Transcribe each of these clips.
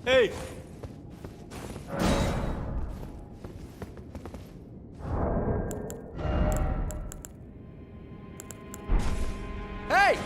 Hey! Hey!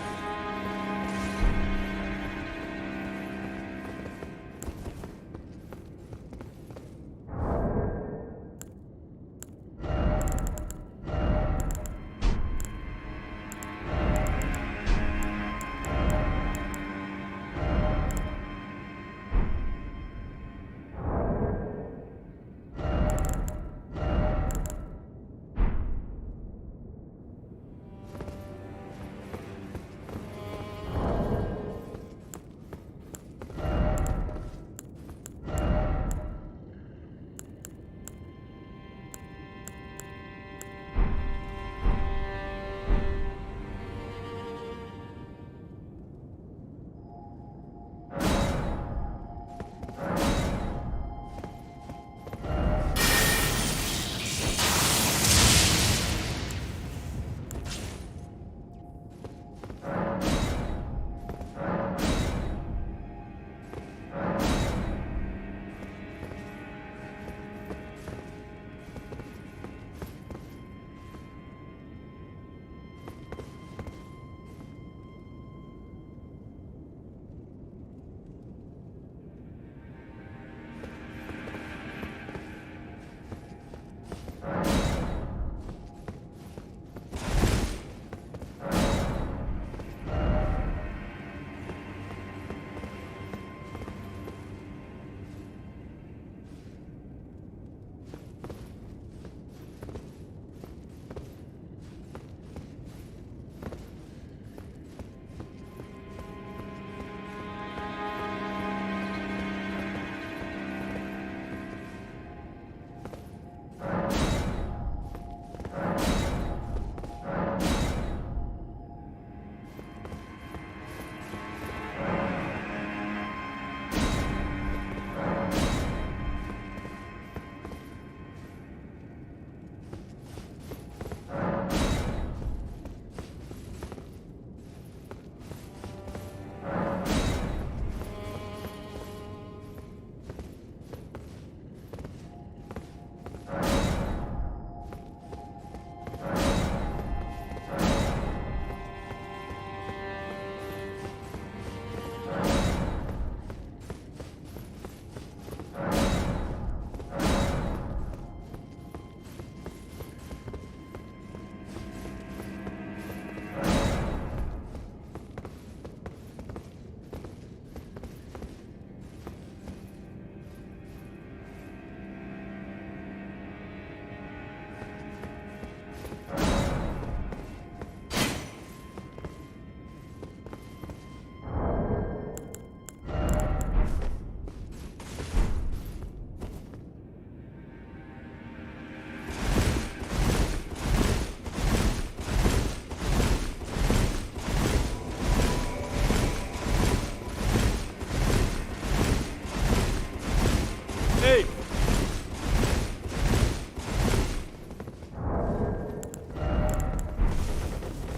Hey!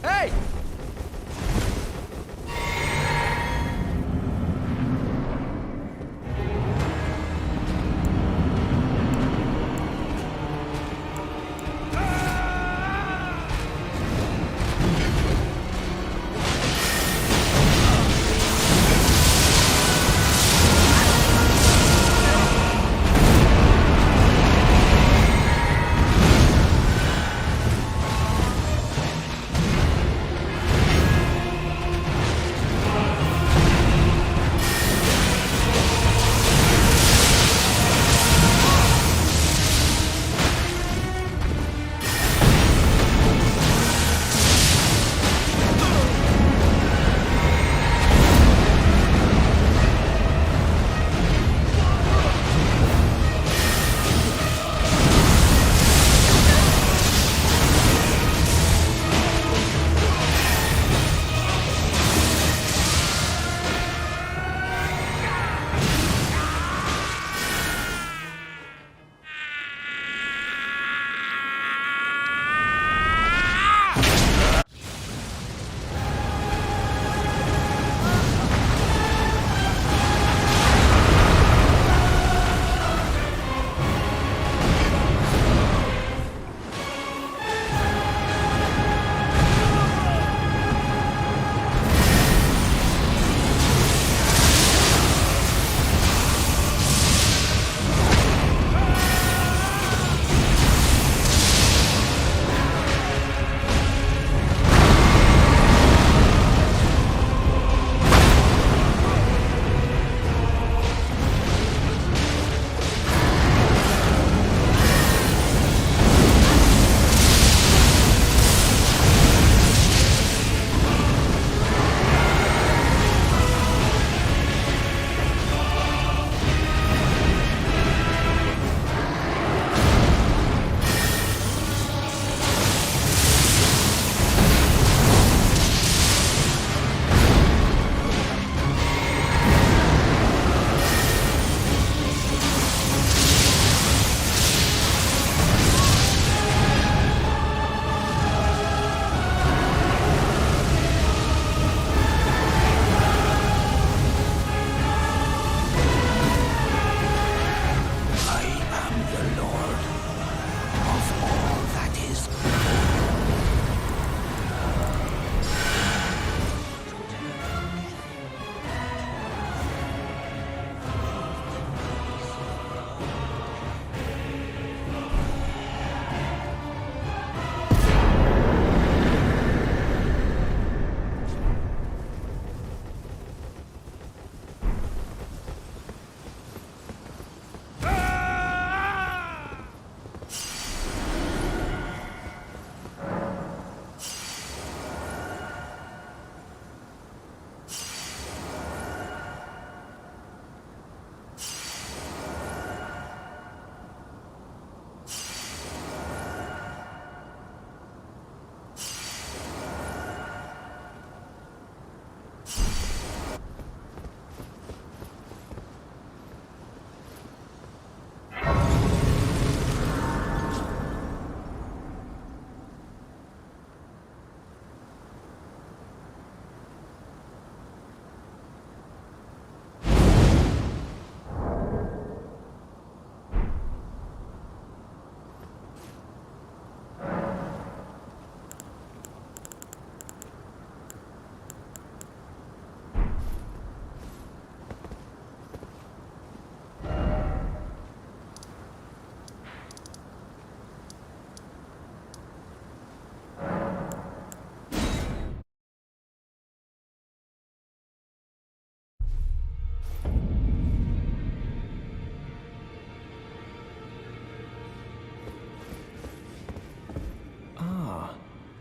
Hey!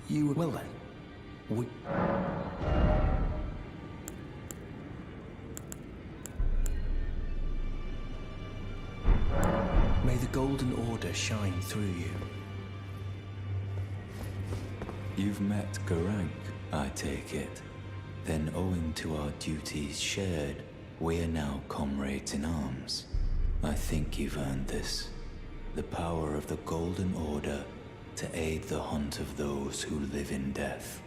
You... Well then, we... May the Golden Order shine through you. You've met Garank, I take it. Then owing to our duties shared, we are now comrades in arms. I think you've earned this. The power of the Golden Order to aid the hunt of those who live in death.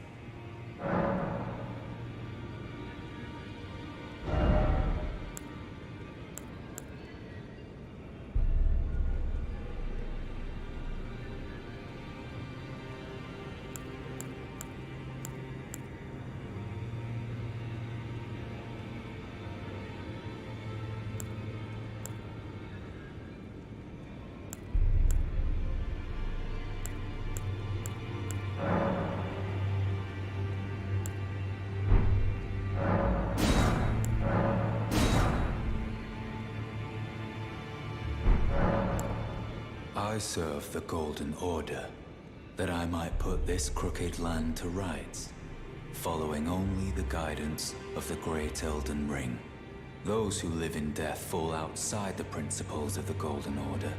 I serve the Golden Order, that I might put this crooked land to rights, following only the guidance of the Great Elden Ring. Those who live in death fall outside the principles of the Golden Order.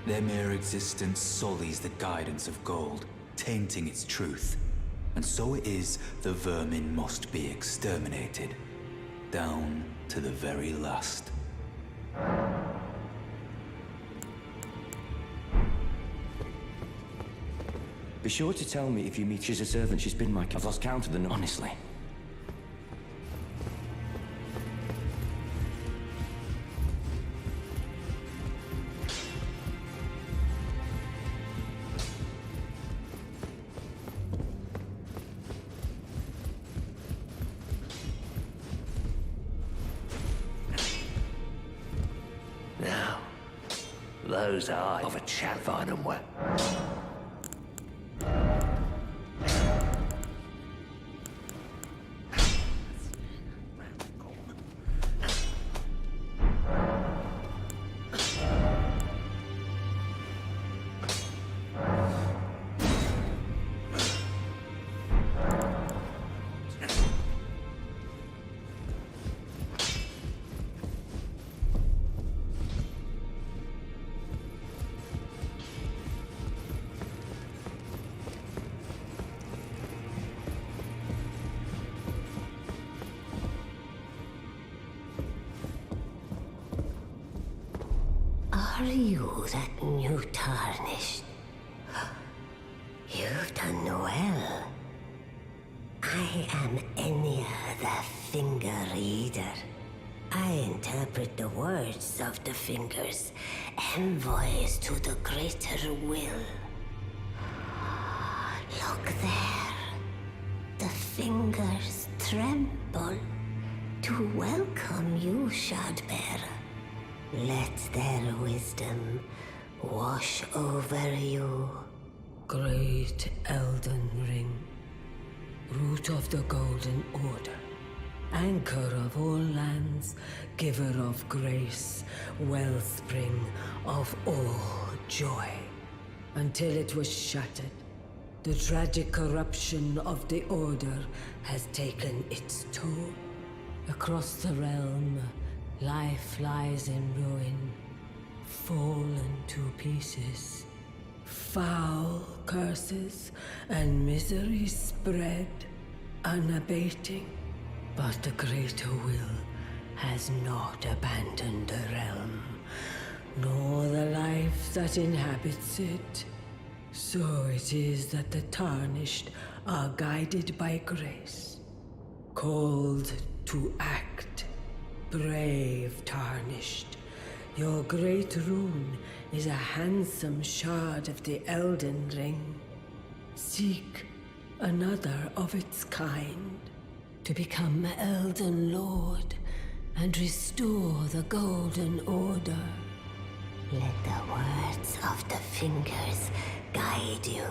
Their mere existence sullies the guidance of gold, tainting its truth. And so it is the vermin must be exterminated, down to the very last. Be sure to tell me if you meet she's a servant. She's been I've lost count of them, honestly. Now, those eyes of a chatfine and what? Are you that new tarnished? You've done well. I am Enya the Finger Reader. I interpret the words of the fingers, envoys to the greater will. Look there. The fingers tremble to welcome you, Shardbearer. Let their wisdom wash over you. Great Elden Ring, root of the Golden Order, anchor of all lands, giver of grace, wellspring of all joy. Until it was shattered, the tragic corruption of the Order has taken its toll. Across the realm, life lies in ruin, fallen to pieces. Foul curses and misery spread, unabating. But the greater will has not abandoned the realm, nor the life that inhabits it. So it is that the tarnished are guided by grace, called to act. Brave tarnished, your great rune is a handsome shard of the Elden Ring. Seek another of its kind to become Elden Lord and restore the Golden Order. Let the words of the fingers guide you.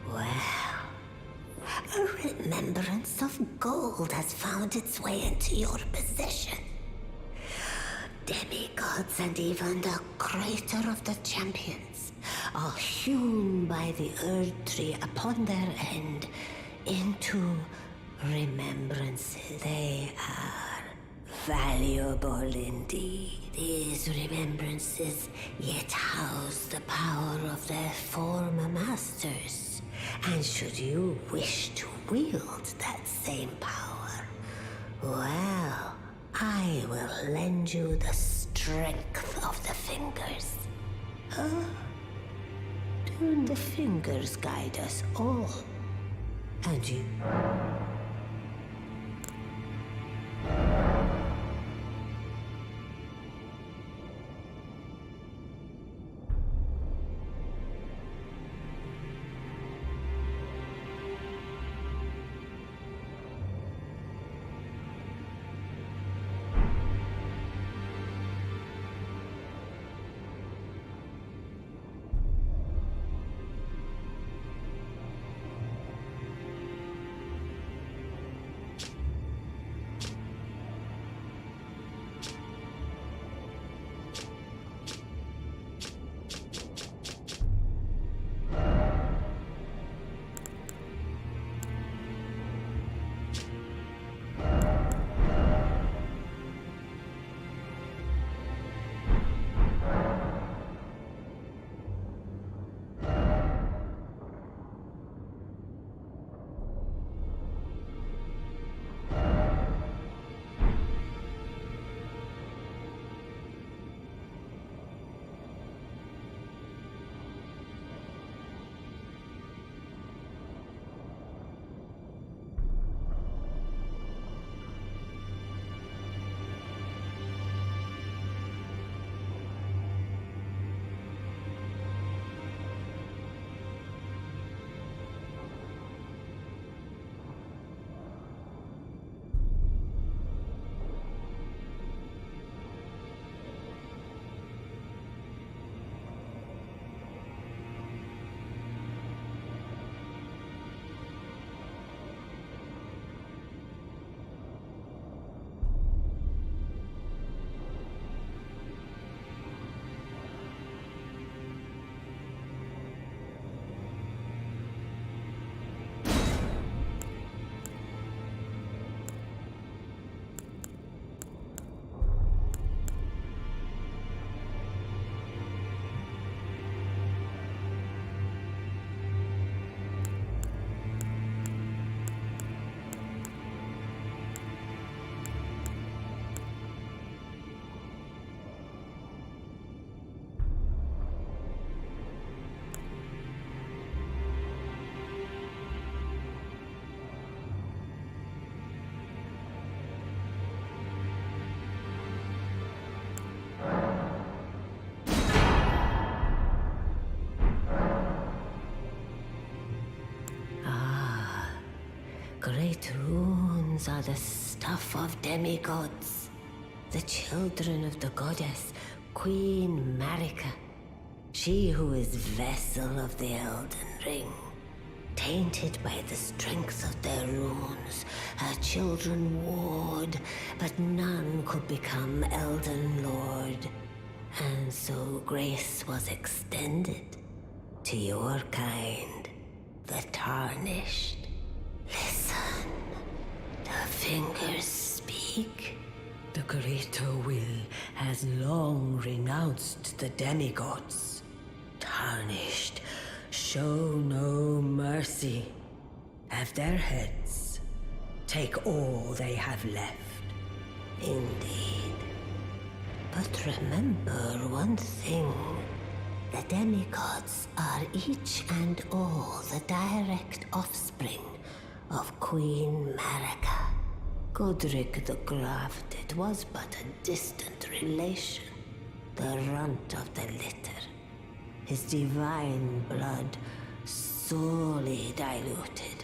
Well, a remembrance of gold has found its way into your possession. Demigods and even the greater of the champions all hewn by the Erd Tree upon their end into remembrances. They are valuable indeed. These remembrances yet house the power of their former masters. And should you wish to wield that same power, well, I will lend you the strength of the fingers. Do the fingers guide us all? And you? Great runes are the stuff of demigods, the children of the goddess Queen Marika, she who is vessel of the Elden Ring. Tainted by the strength of their runes, her children warred, but none could become Elden Lord. And so grace was extended to your kind, the Tarnished. Listen, the fingers speak. The greater will has long renounced the demigods. Tarnished, show no mercy. Have their heads. Take all they have left. Indeed. But remember one thing. The demigods are each and all the direct offspring of Queen Marika. Godric the Grafted was but a distant relation, the runt of the litter. His divine blood sorely diluted.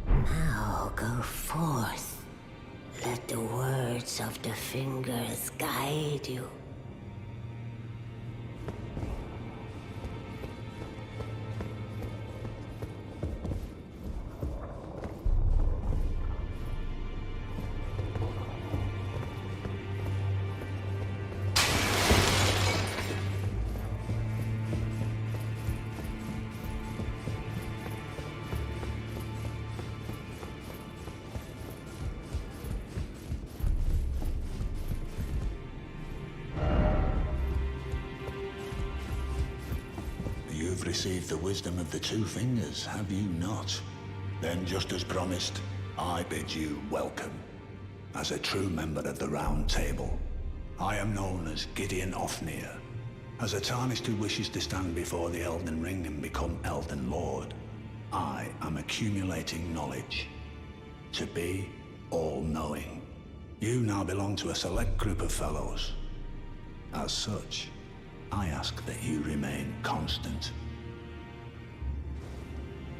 Now go forth. Let the words of the fingers guide you. you've received the wisdom of the Two Fingers, have you not? Then, just as promised, I bid you welcome. As a true member of the Round Table, I am known as Gideon Ofnir. As a Tarnished who wishes to stand before the Elden Ring and become Elden Lord, I am accumulating knowledge. To be all-knowing. You now belong to a select group of fellows. As such, I ask that you remain constant.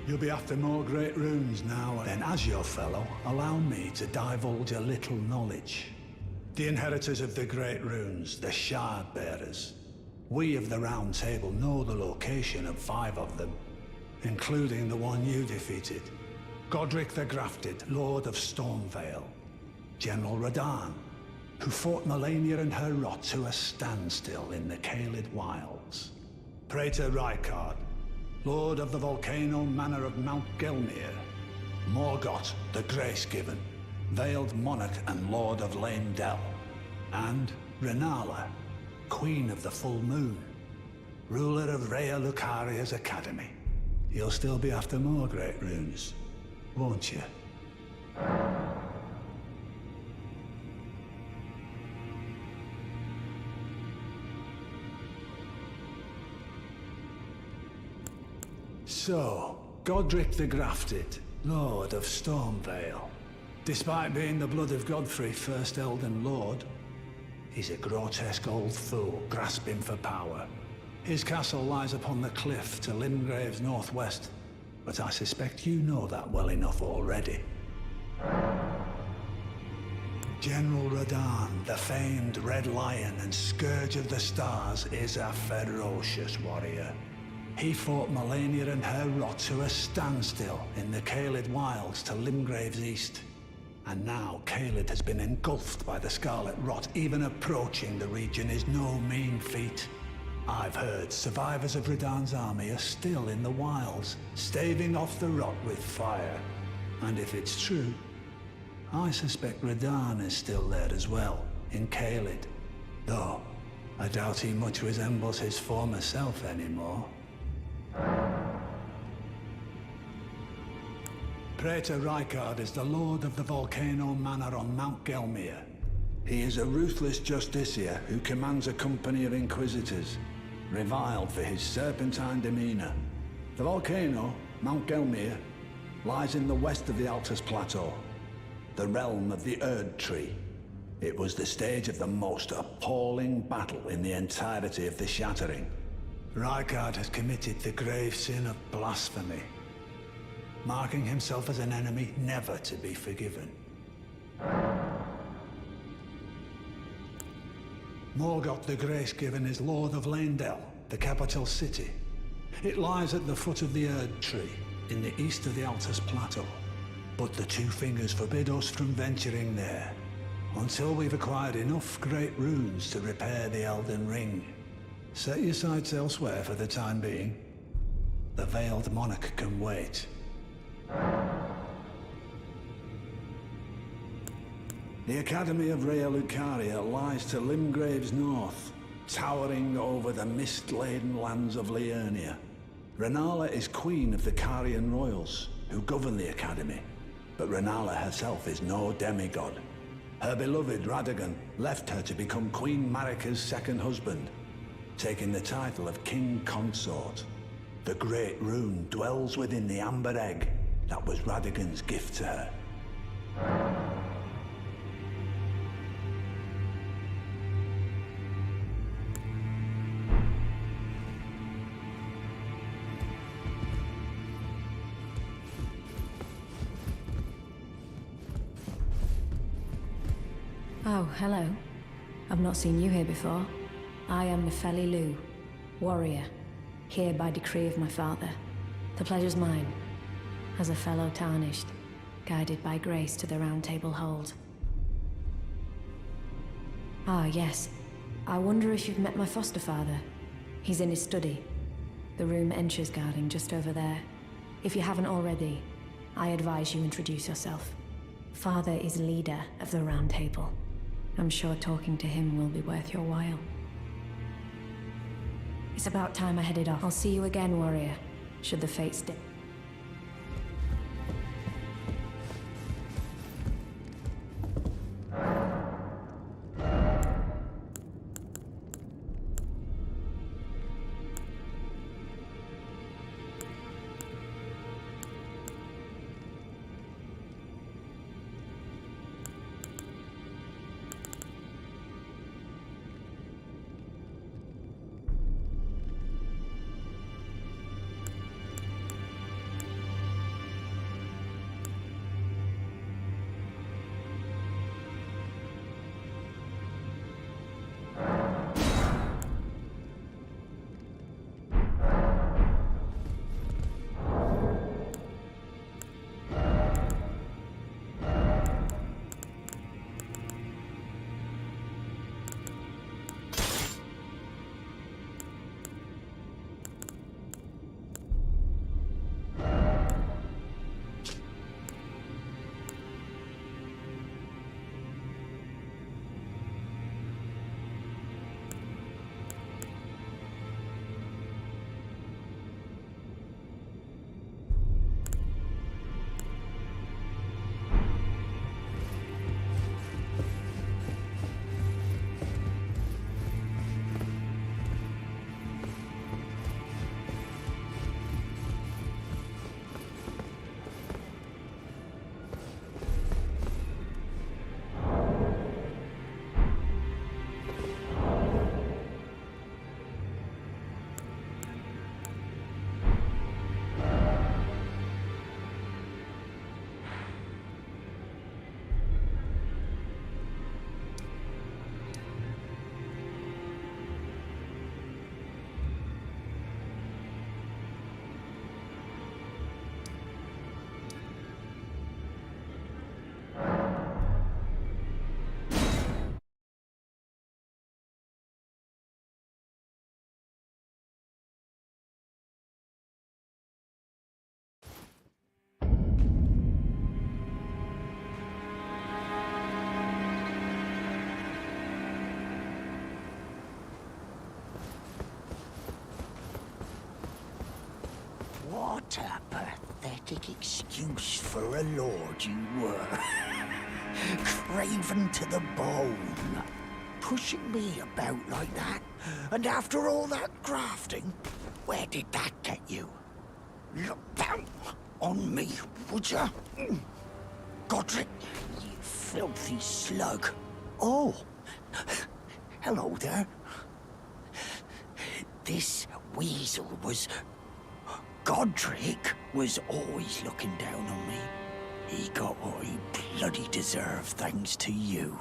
You'll be after more great runes now. Then, as your fellow, allow me to divulge a little knowledge. The inheritors of the great runes, the Shard Bearers. We of the Round Table know the location of 5 of them, including the one you defeated. Godric the Grafted, Lord of Stormvale. General Radahn, who fought Melania and her rot to a standstill in the Caelid Wilds. Praetor Rykard, Lord of the Volcano Manor of Mount Gelmir. Morgoth the Grace-Given, Veiled Monarch and Lord of Leyndell. And Renala, Queen of the Full Moon, ruler of Rhea Lucaria's Academy. You'll still be after more great runes, won't you? So, Godric the Grafted, Lord of Stormvale. Despite being the blood of Godfrey, first Elden Lord, he's a grotesque old fool grasping for power. His castle lies upon the cliff to Limgrave's northwest, but I suspect you know that well enough already. General Radahn, the famed Red Lion and Scourge of the Stars, is a ferocious warrior. He fought Melania and her rot to a standstill in the Caelid Wilds to Limgrave's east. And now Caelid has been engulfed by the Scarlet Rot. Even approaching the region is no mean feat. I've heard survivors of Radahn's army are still in the wilds, staving off the rot with fire. And if it's true, I suspect Radahn is still there as well, in Caelid. Though, I doubt he much resembles his former self anymore. Praetor Rykard is the Lord of the Volcano Manor on Mount Gelmir. He is a ruthless justiciar who commands a company of inquisitors, reviled for his serpentine demeanor. The volcano, Mount Gelmir, lies in the west of the Altus Plateau, the realm of the Erd Tree. It was the stage of the most appalling battle in the entirety of the Shattering. Rykard has committed the grave sin of blasphemy, marking himself as an enemy never to be forgiven. Morgoth the Grace-Given is Lord of Leyndell, the capital city. It lies at the foot of the Erd Tree, in the east of the Altus Plateau. But the Two Fingers forbid us from venturing there, until we've acquired enough great runes to repair the Elden Ring. Set your sights elsewhere for the time being. The Veiled Monarch can wait. The Academy of Rhea Lucaria lies to Limgrave's north, towering over the mist-laden lands of Liurnia. Renala is queen of the Carian royals, who govern the Academy. But Renala herself is no demigod. Her beloved Radagon left her to become Queen Marika's second husband, taking the title of King Consort. The Great Rune dwells within the Amber Egg that was Radagon's gift to her. Oh, hello. I've not seen you here before. I am Nefeli Lu, warrior, here by decree of my father. The pleasure's mine, as a fellow Tarnished, guided by grace to the Round Table hold. Ah, yes. I wonder if you've met my foster father. He's in his study, the room Encher's guarding just over there. If you haven't already, I advise you introduce yourself. Father is leader of the Round Table. I'm sure talking to him will be worth your while. It's about time I headed off. I'll see you again, warrior, should the fates dictate. What a pathetic excuse for a lord you were. Craven to the bone. Pushing me about like that. And after all that grafting, where did that get you? Look down on me, would ya? Godric, you filthy slug. Oh, hello there. This weasel was... Godric was always looking down on me. He got what he bloody deserved thanks to you.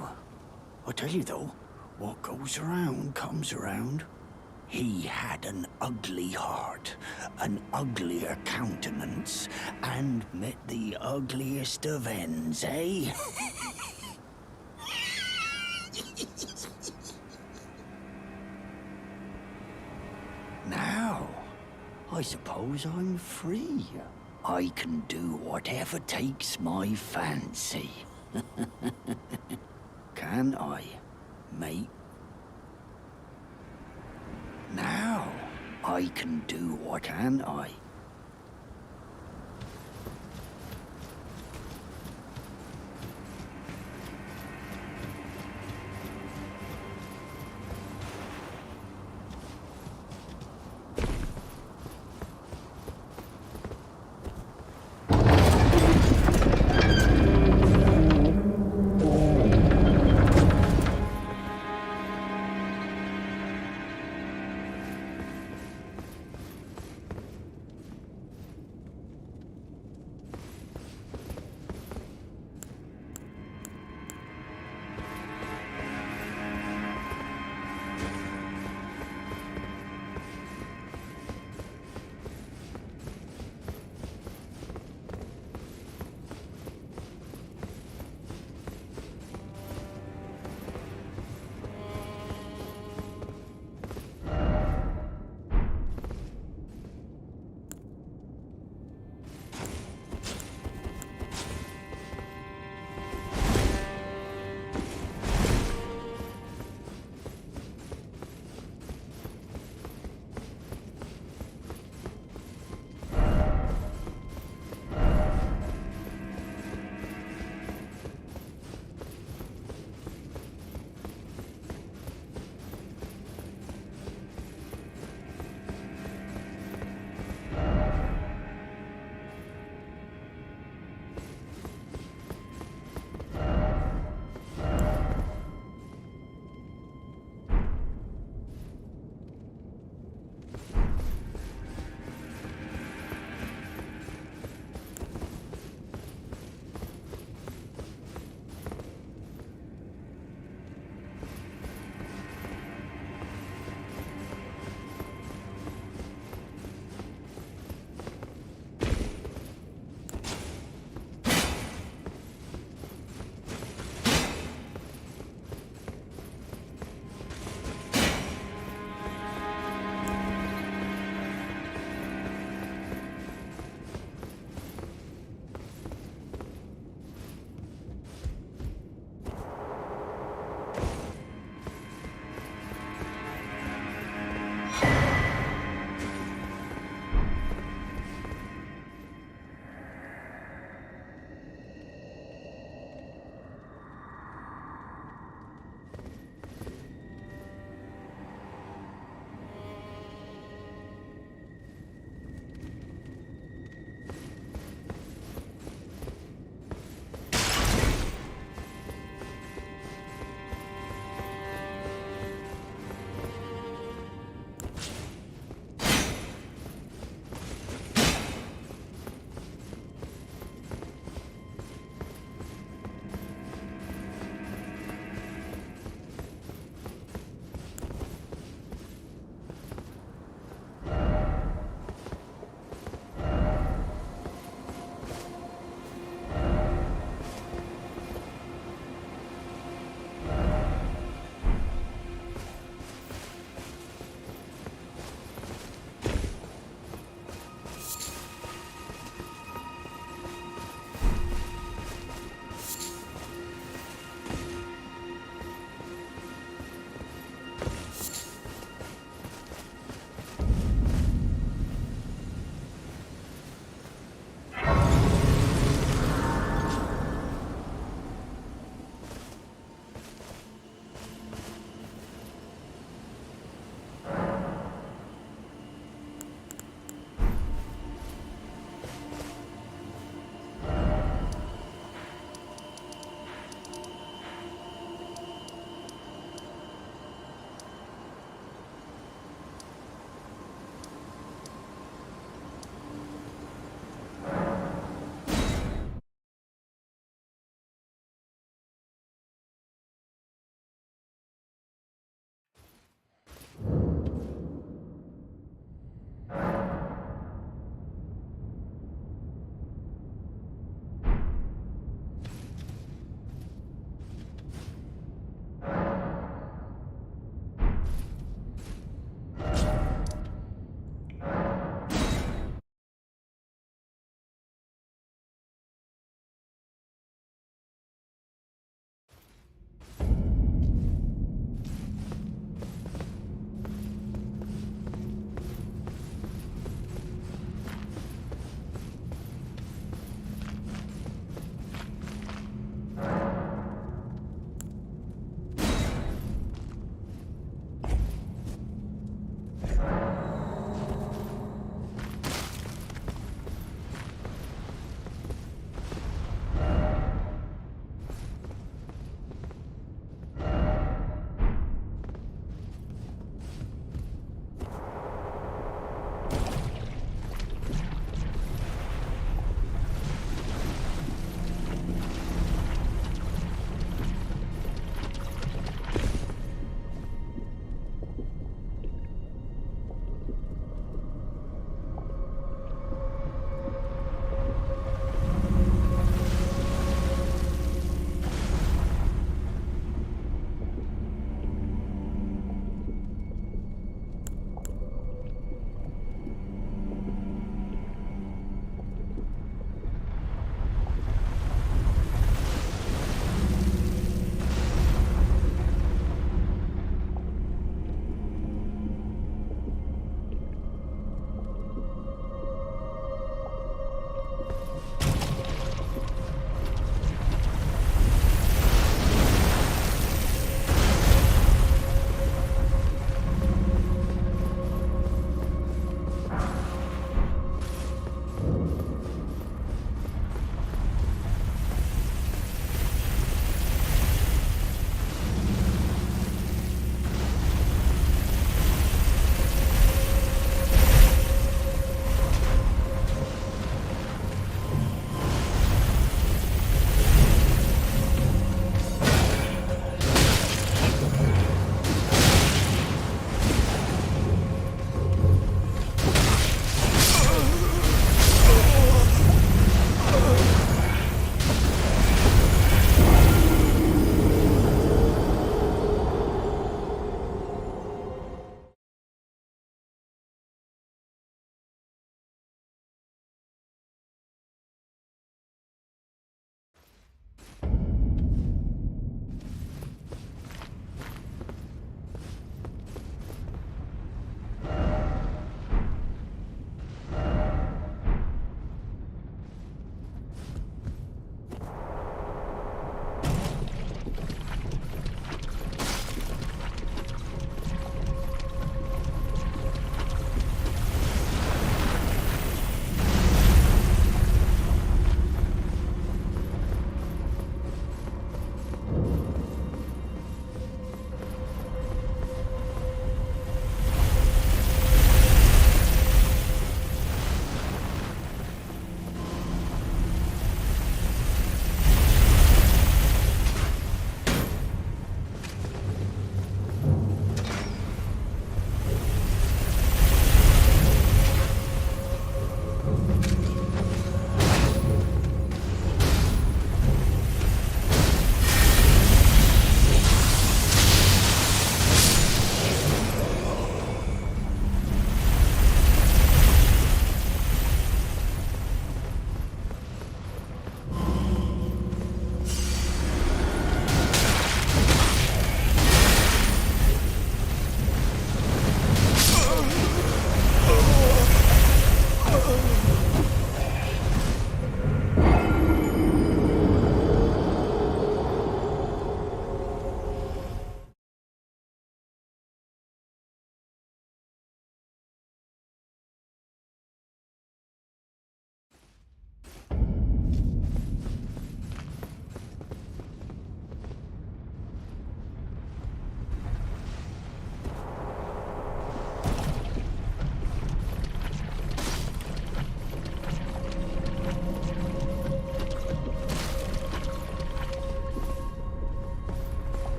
I'll tell you though, what goes around comes around. He had an ugly heart, an uglier countenance, and met the ugliest of ends, eh? Now, I suppose I'm free. I can do whatever takes my fancy. Can I, mate? Now, I can do what can I?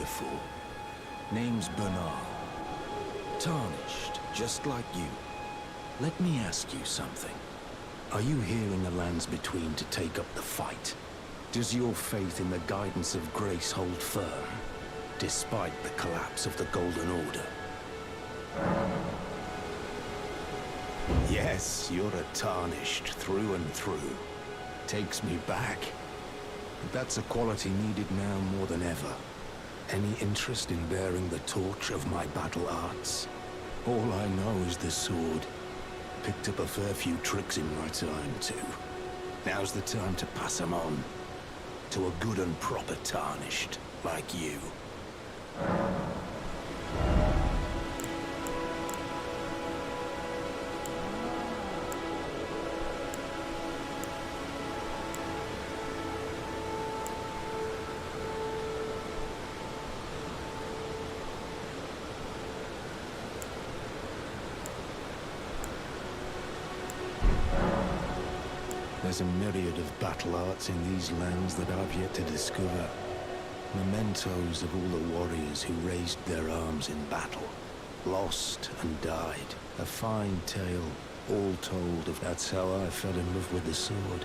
before. Name's Bernal. Tarnished, just like you. Let me ask you something. Are you here in the lands between to take up the fight? Does your faith in the guidance of grace hold firm, despite the collapse of the Golden Order? Yes, you're a Tarnished through and through. Takes me back. But that's a quality needed now more than ever. Any interest in bearing the torch of my battle arts? All I know is the sword. Picked up a fair few tricks in my time, too. Now's the time to pass them on. To a good and proper Tarnished, like you. There's a myriad of battle arts in these lands that I've yet to discover. Mementos of all the warriors who raised their arms in battle. Lost and died. A fine tale, all told of that's how I fell in love with the sword.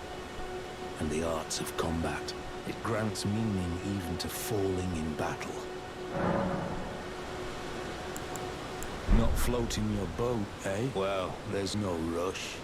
And the arts of combat. It grants meaning even to falling in battle. Not floating your boat, eh? Well, there's no rush.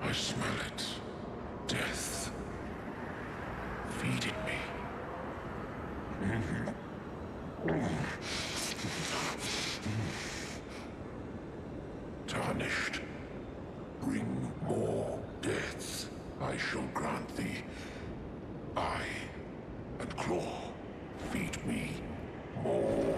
I smell it. Death. Feeding me. Tarnished. Bring more deaths. I shall grant thee. Eye and claw. Feed me more.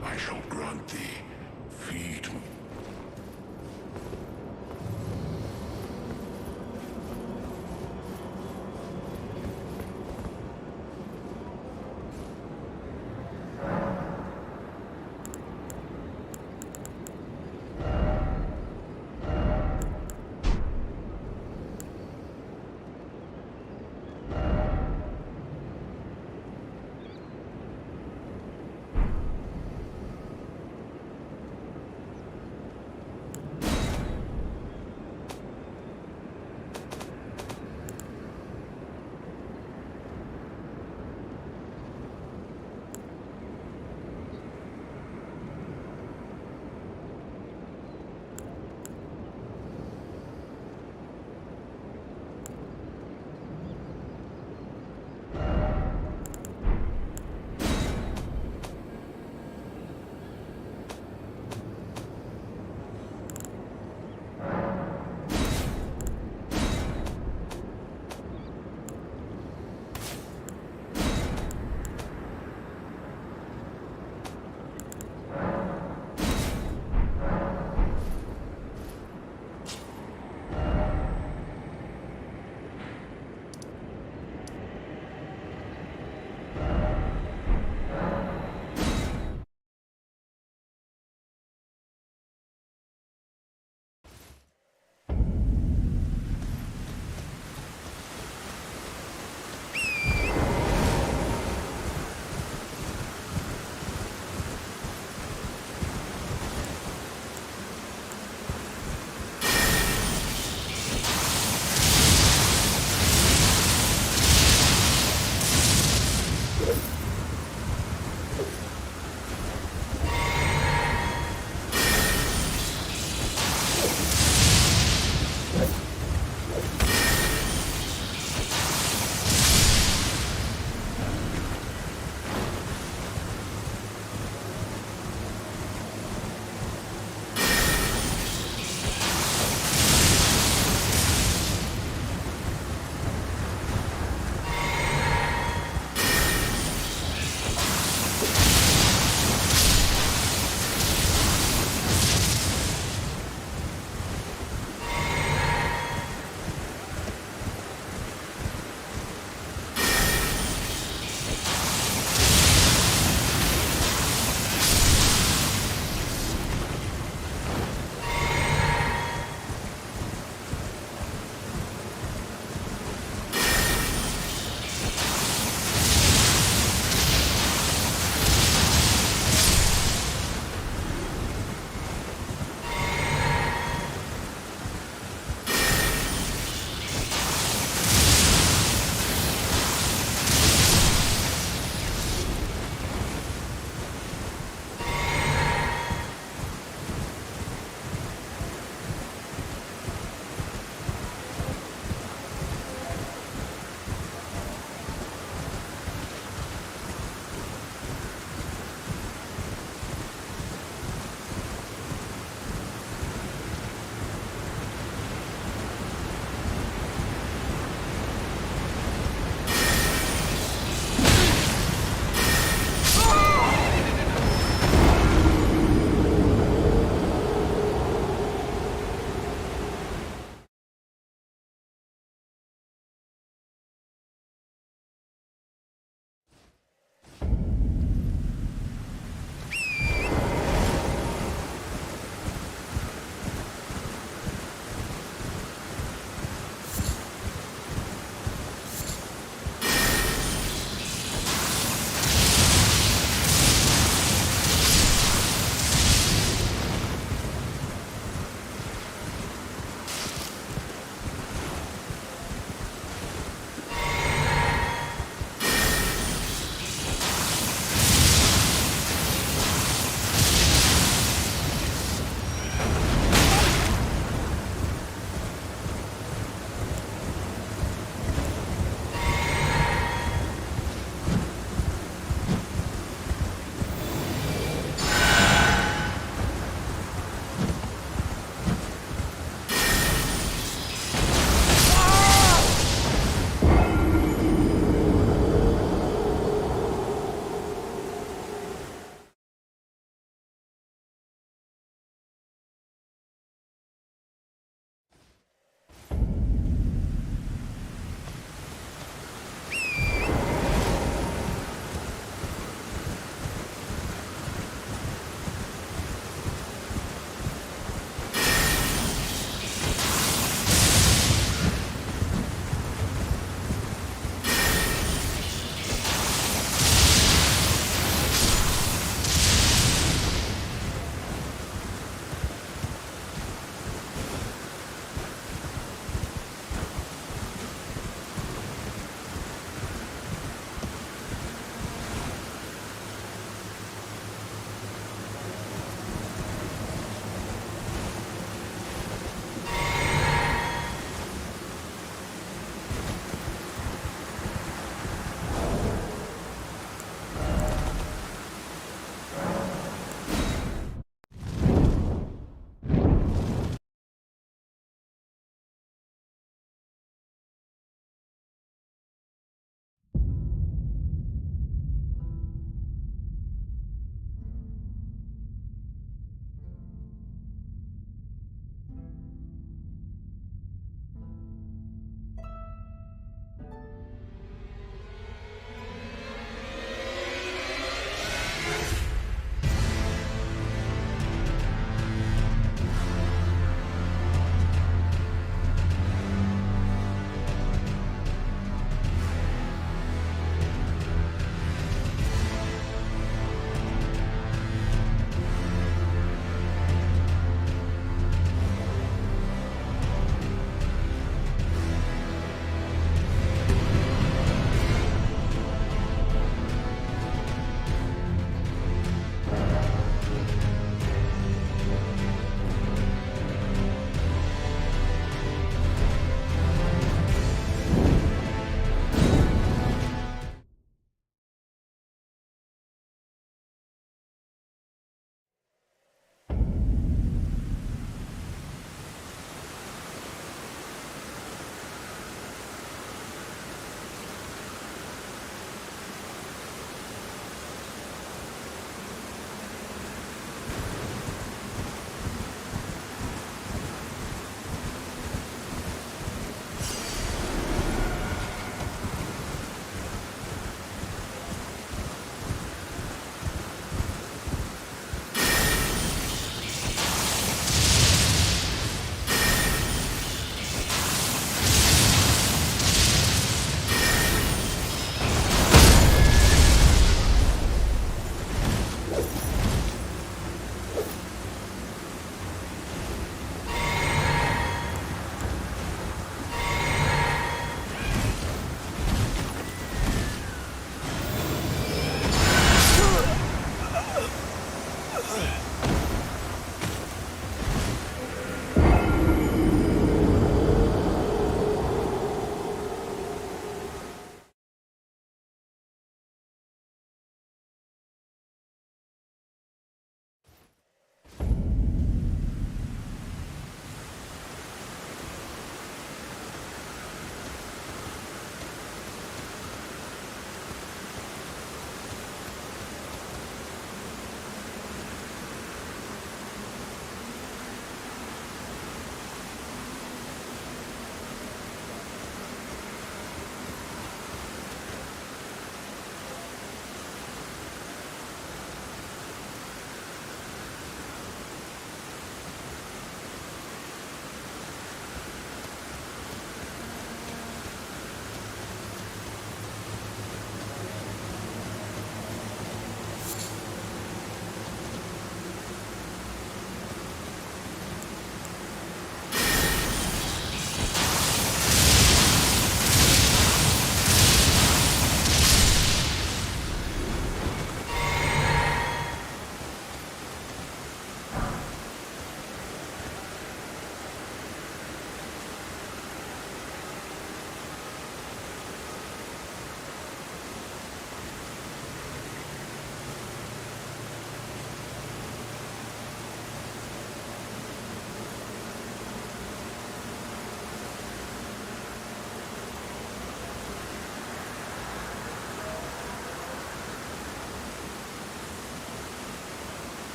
I shall grant thee. Feed me.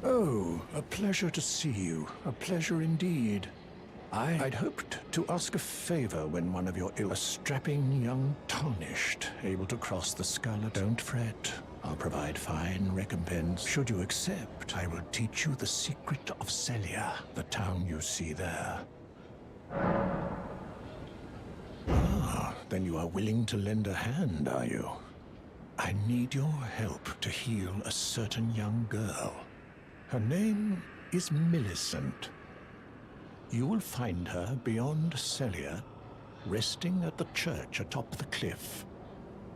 Oh, a pleasure to see you. A pleasure indeed. I'd hoped to ask a favor when one of your a strapping young tarnished, able to cross the Scarlet. Don't fret. I'll provide fine recompense. Should you accept, I will teach you the secret of Celia, the town you see there. Ah, then you are willing to lend a hand, are you? I need your help to heal a certain young girl. Her name is Millicent. You will find her beyond Celia, resting at the church atop the cliff,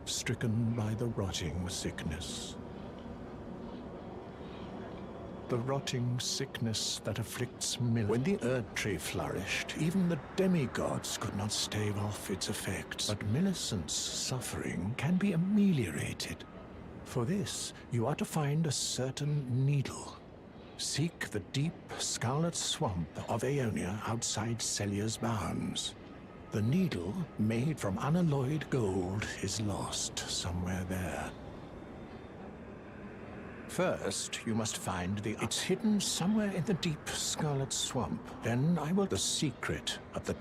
stricken by the rotting sickness. The rotting sickness that afflicts When the Erd Tree flourished, even the demigods could not stave off its effects. But Millicent's suffering can be ameliorated. For this, you are to find a certain needle. Seek the deep scarlet swamp of Aeonia outside Celia's bounds. The needle, made from unalloyed gold, is lost somewhere there. First, you must find it's hidden somewhere in the deep scarlet swamp. Then I will the secret of the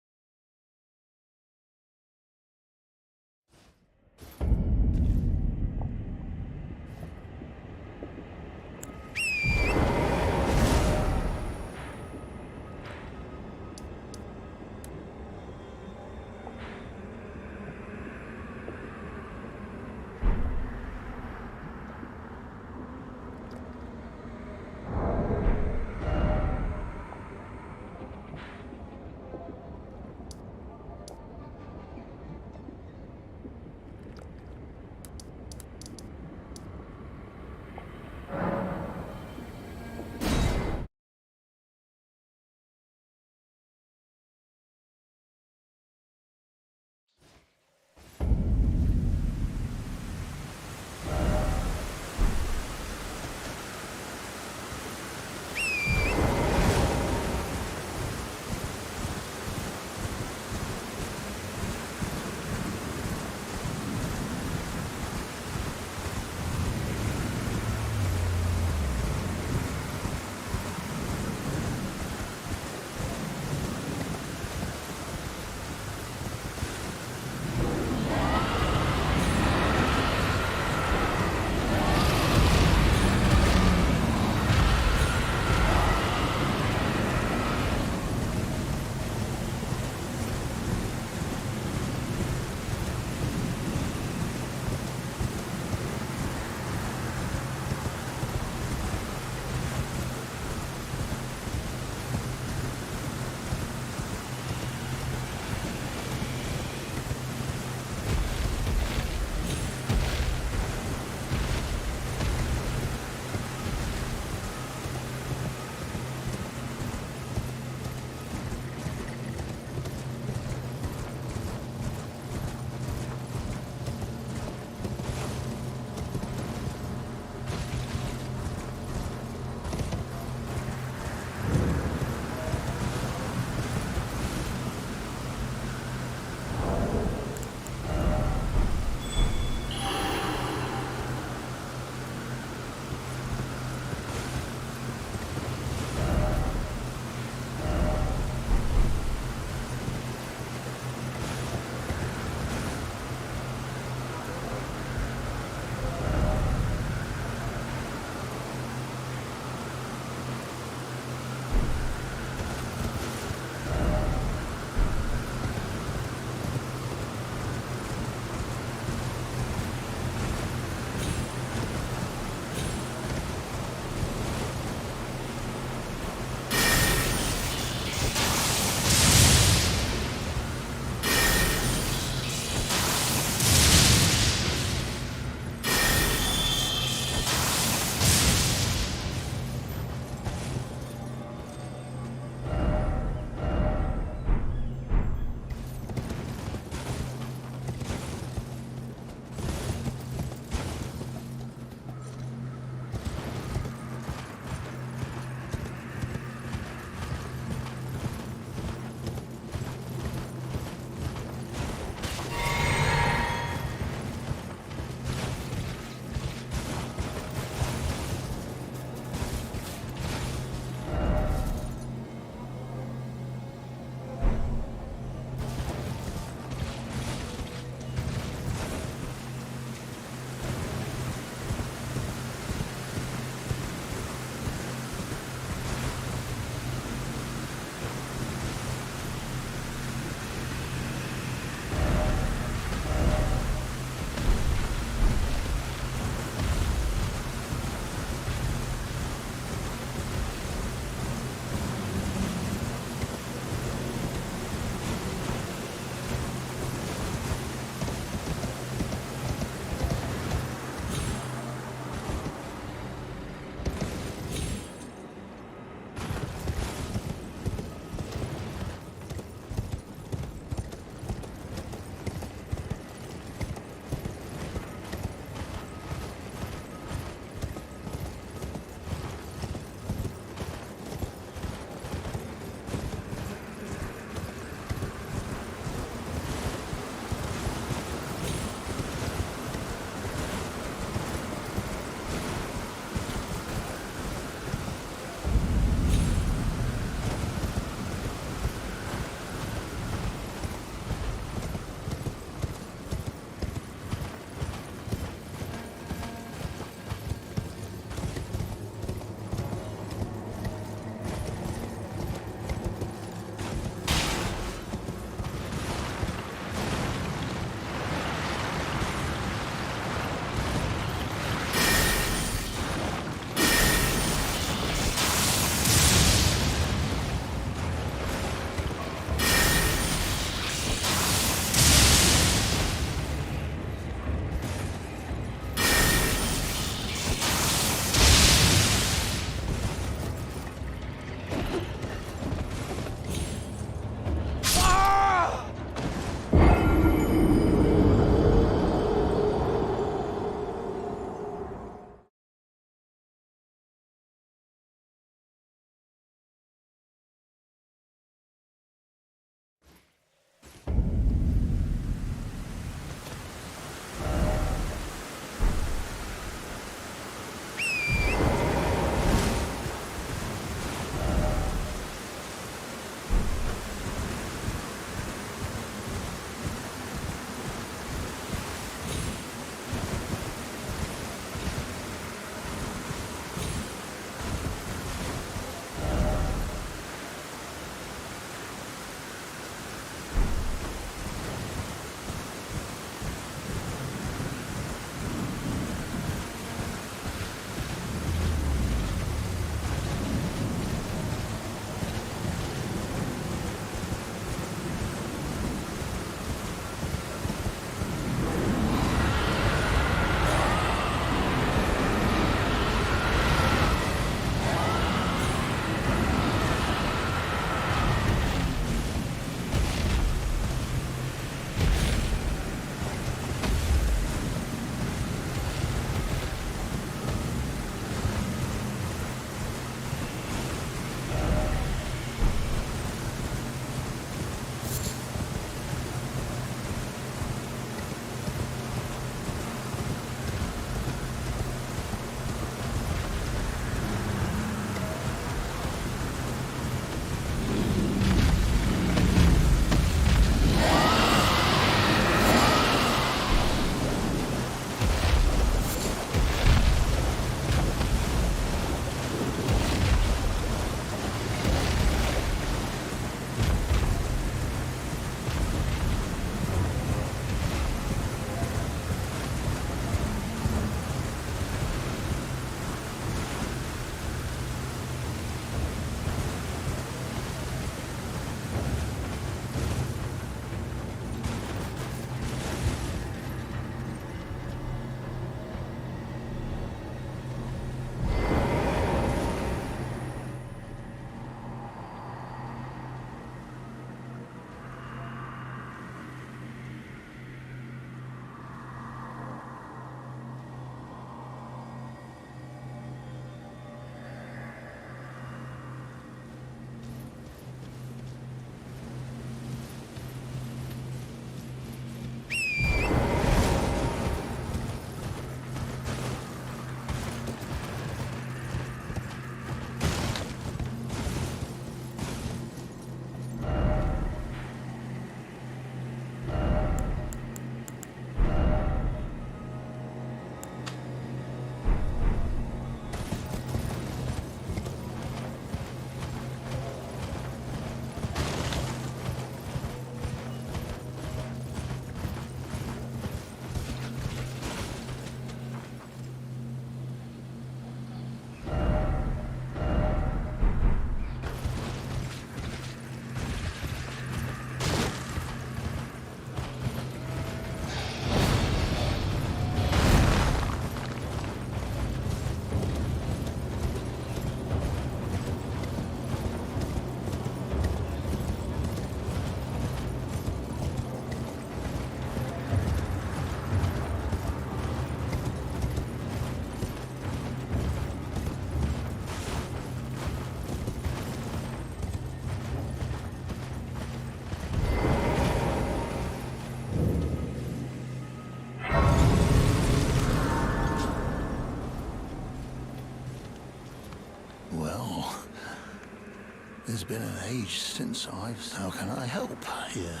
It's been an age since I've... How can I help here?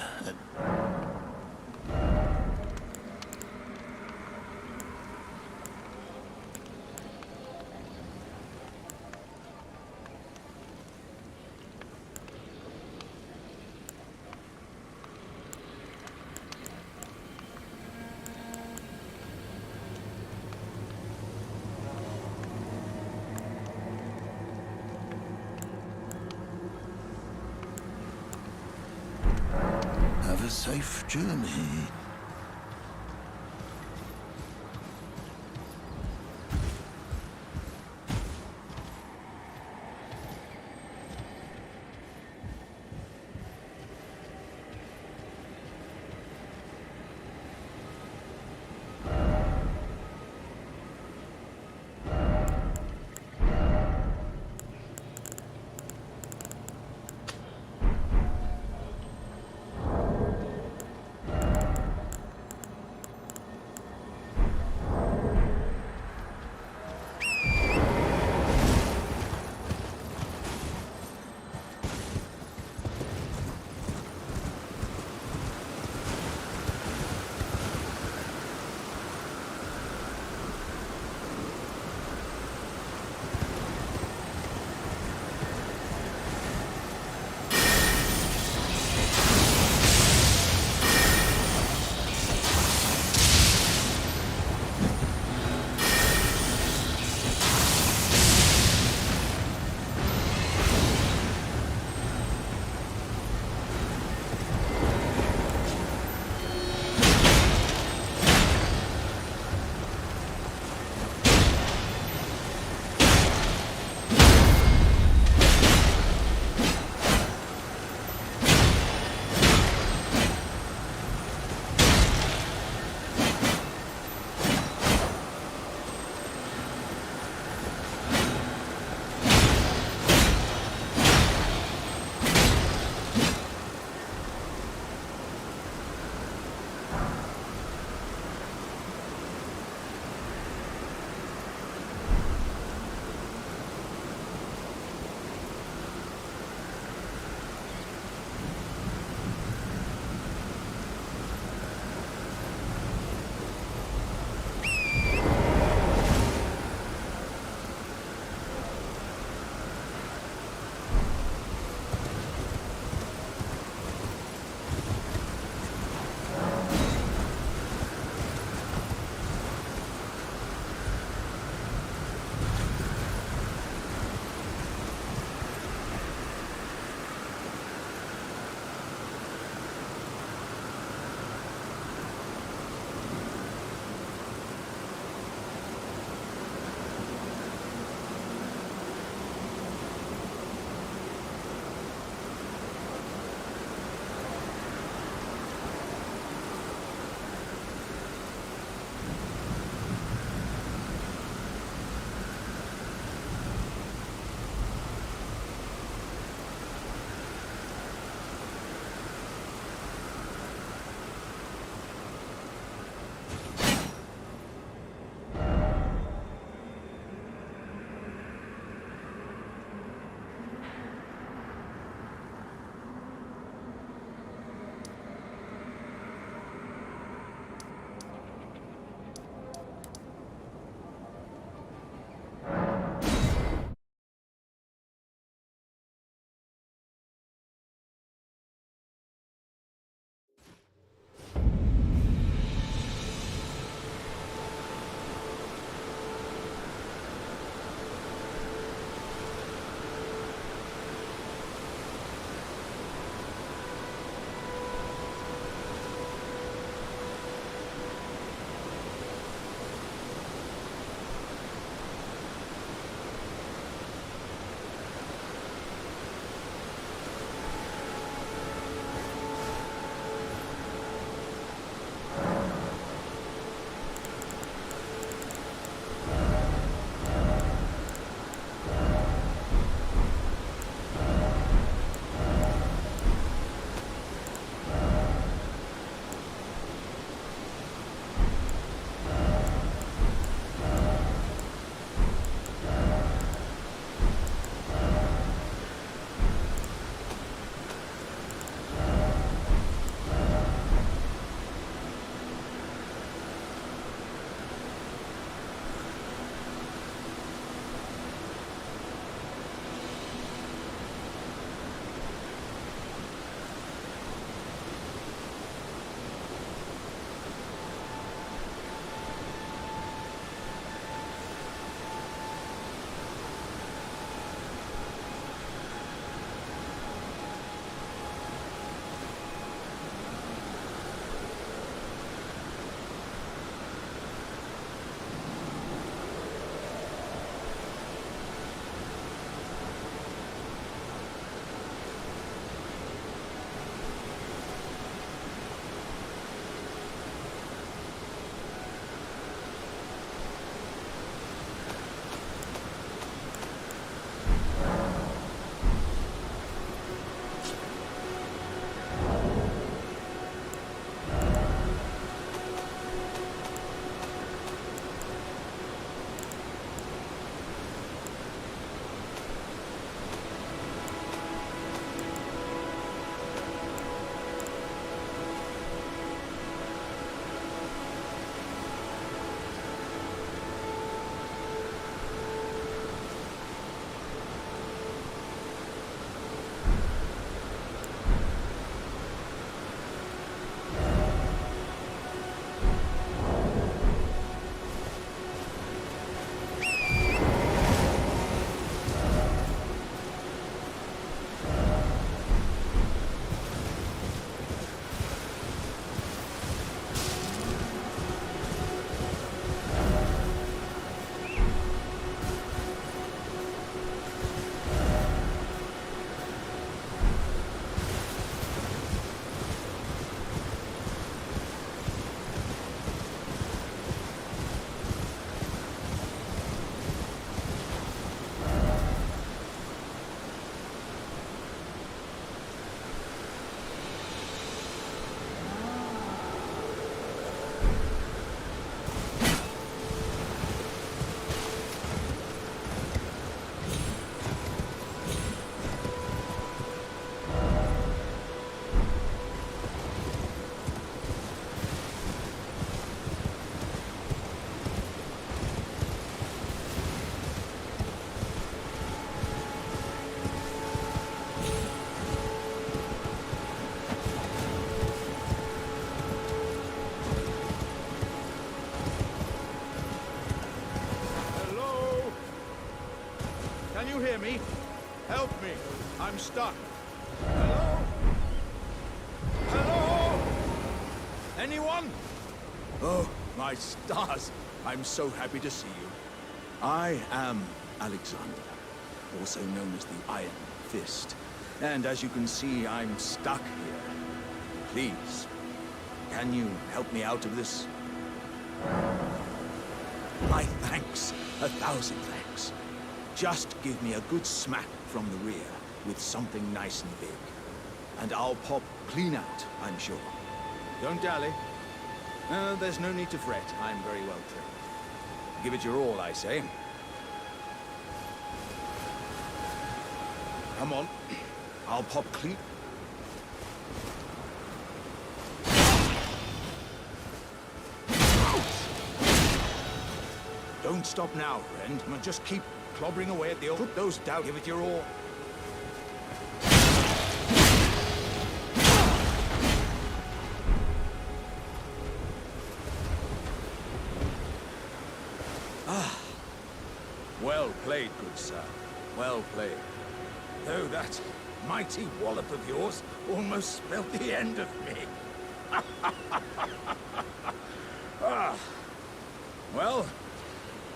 Have a safe journey. you hear me? Help me. I'm stuck. Hello? Hello? Anyone? Oh, my stars. I'm so happy to see you. I am Alexander, also known as the Iron Fist. And as you can see, I'm stuck here. Please, can you help me out of this? My thanks. 1,000 thanks. Just give me a good smack from the rear with something nice and big. And I'll pop clean out, I'm sure. Don't dally. There's no need to fret. I'm very well trained. Give it your all, I say. Come on. I'll pop clean. Don't stop now, friend. Just keep clobbering away at the old... Put those down. Give it your all. Ah. Well played, good sir. Well played. Though that mighty wallop of yours almost spelled the end of me. Ah. Well,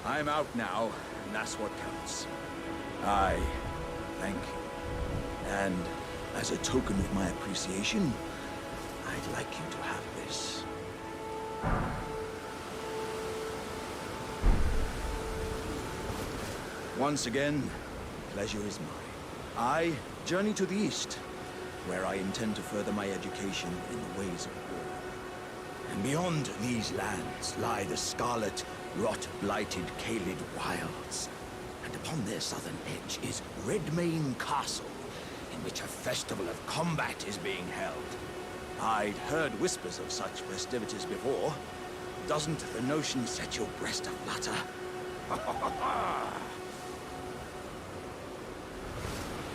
I'm out now, and that's what counts. I thank you. And as a token of my appreciation, I'd like you to have this. Once again, pleasure is mine. I journey to the east, where I intend to further my education in the ways of war. And beyond these lands lie the scarlet, rot-blighted Caelid wilds. And upon their southern edge is Redmane Castle, in which a festival of combat is being held. I'd heard whispers of such festivities before. Doesn't the notion set your breast aflutter?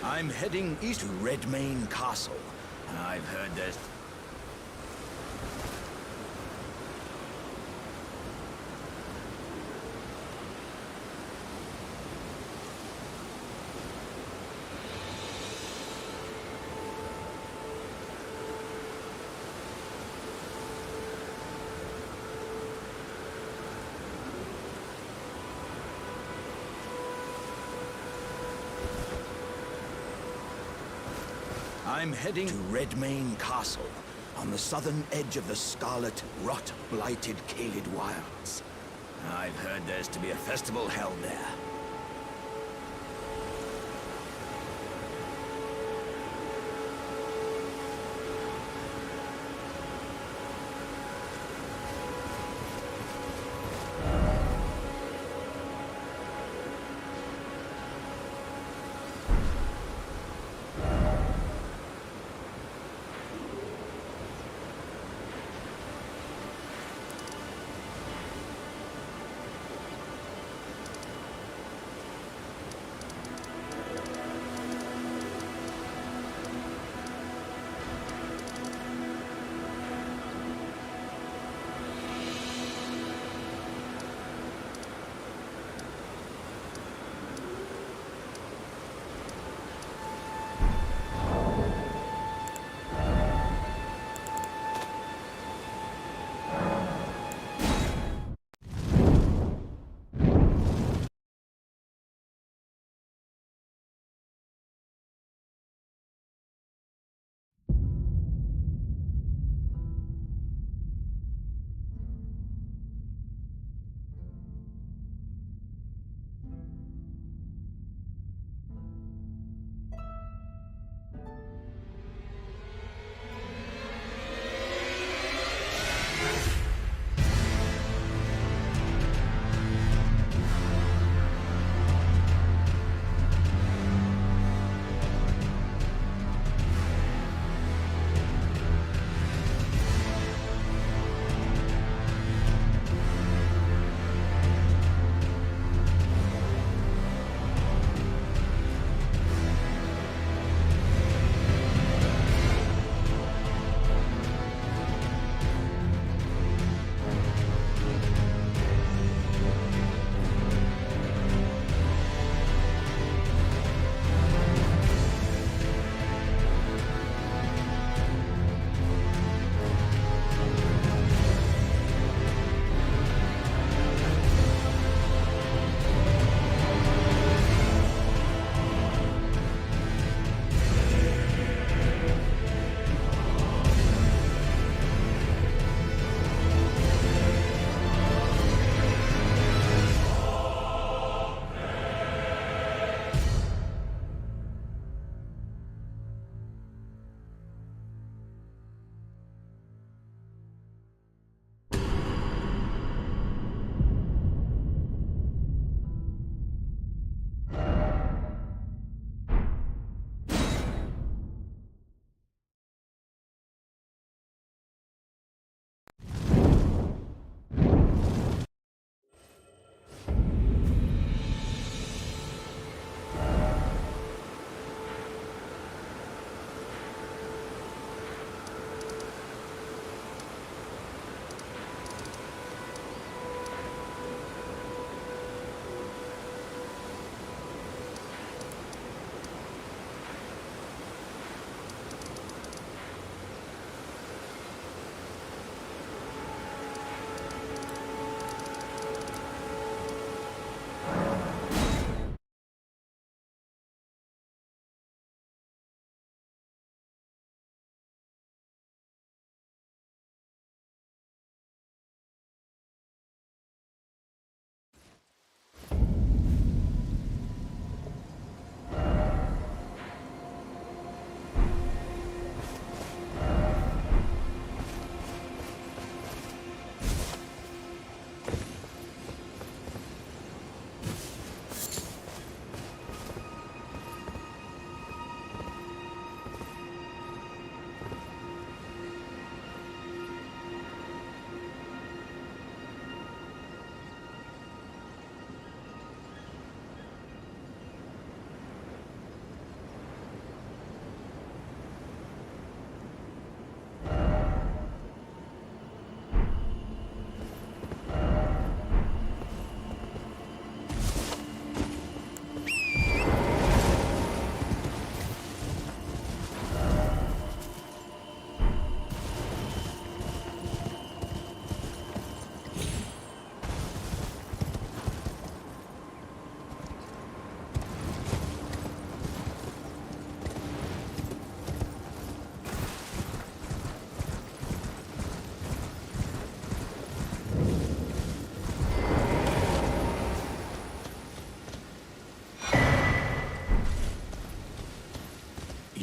I'm heading east to Redmane Castle, and I've heard there's... I'm heading to Redmane Castle, on the southern edge of the scarlet, rot-blighted Caelid wilds. I've heard there's to be a festival held there.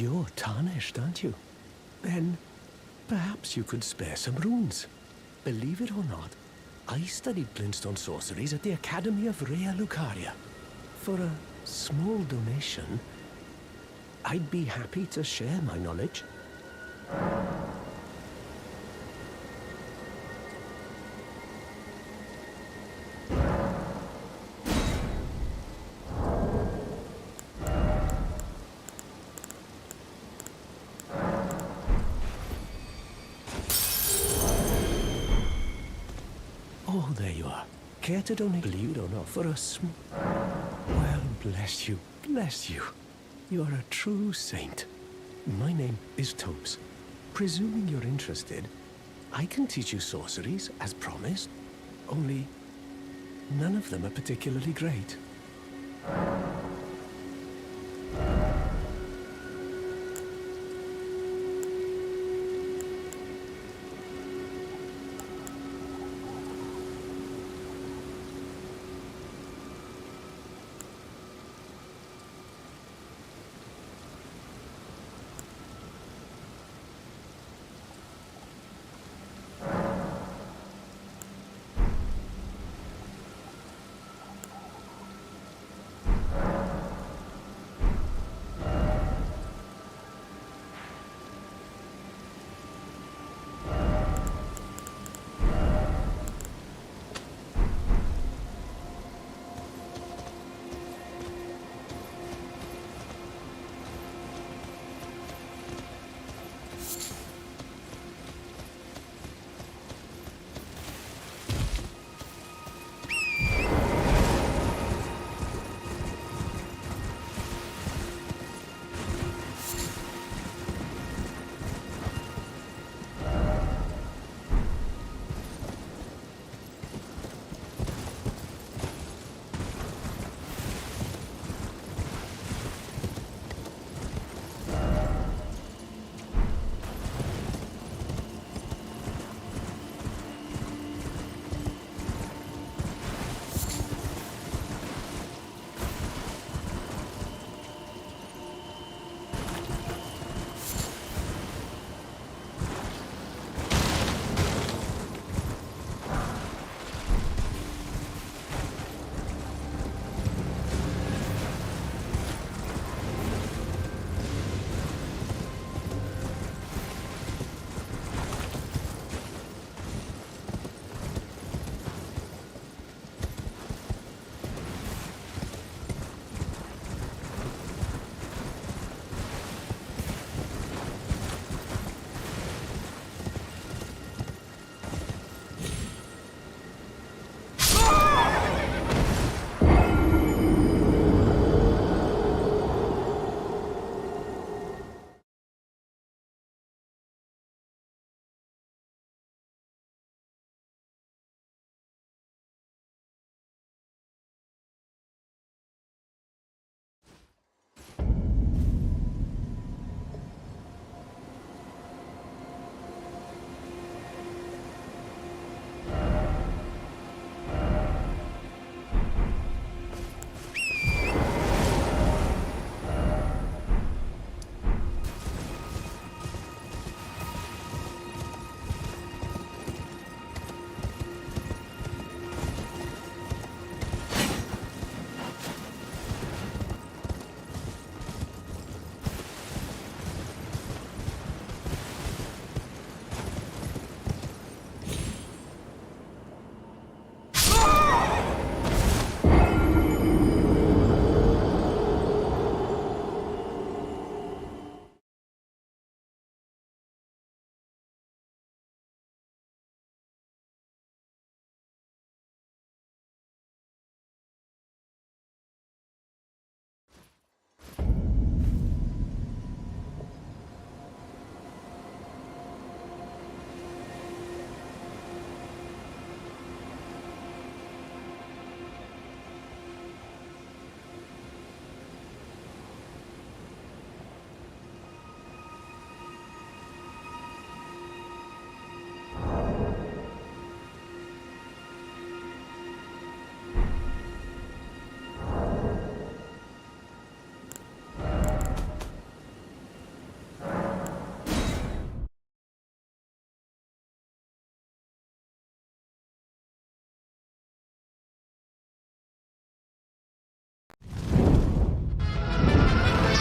You're tarnished, aren't you? Then perhaps you could spare some runes. Believe it or not, I studied glintstone sorceries at the Academy of Rea Lucaria. For a small donation, I'd be happy to share my knowledge. Oh, there you are. Care to donate, believe it or not, for a small... Well, bless you, bless you. You are a true saint. My name is Tobes. Presuming you're interested, I can teach you sorceries, as promised. Only, none of them are particularly great.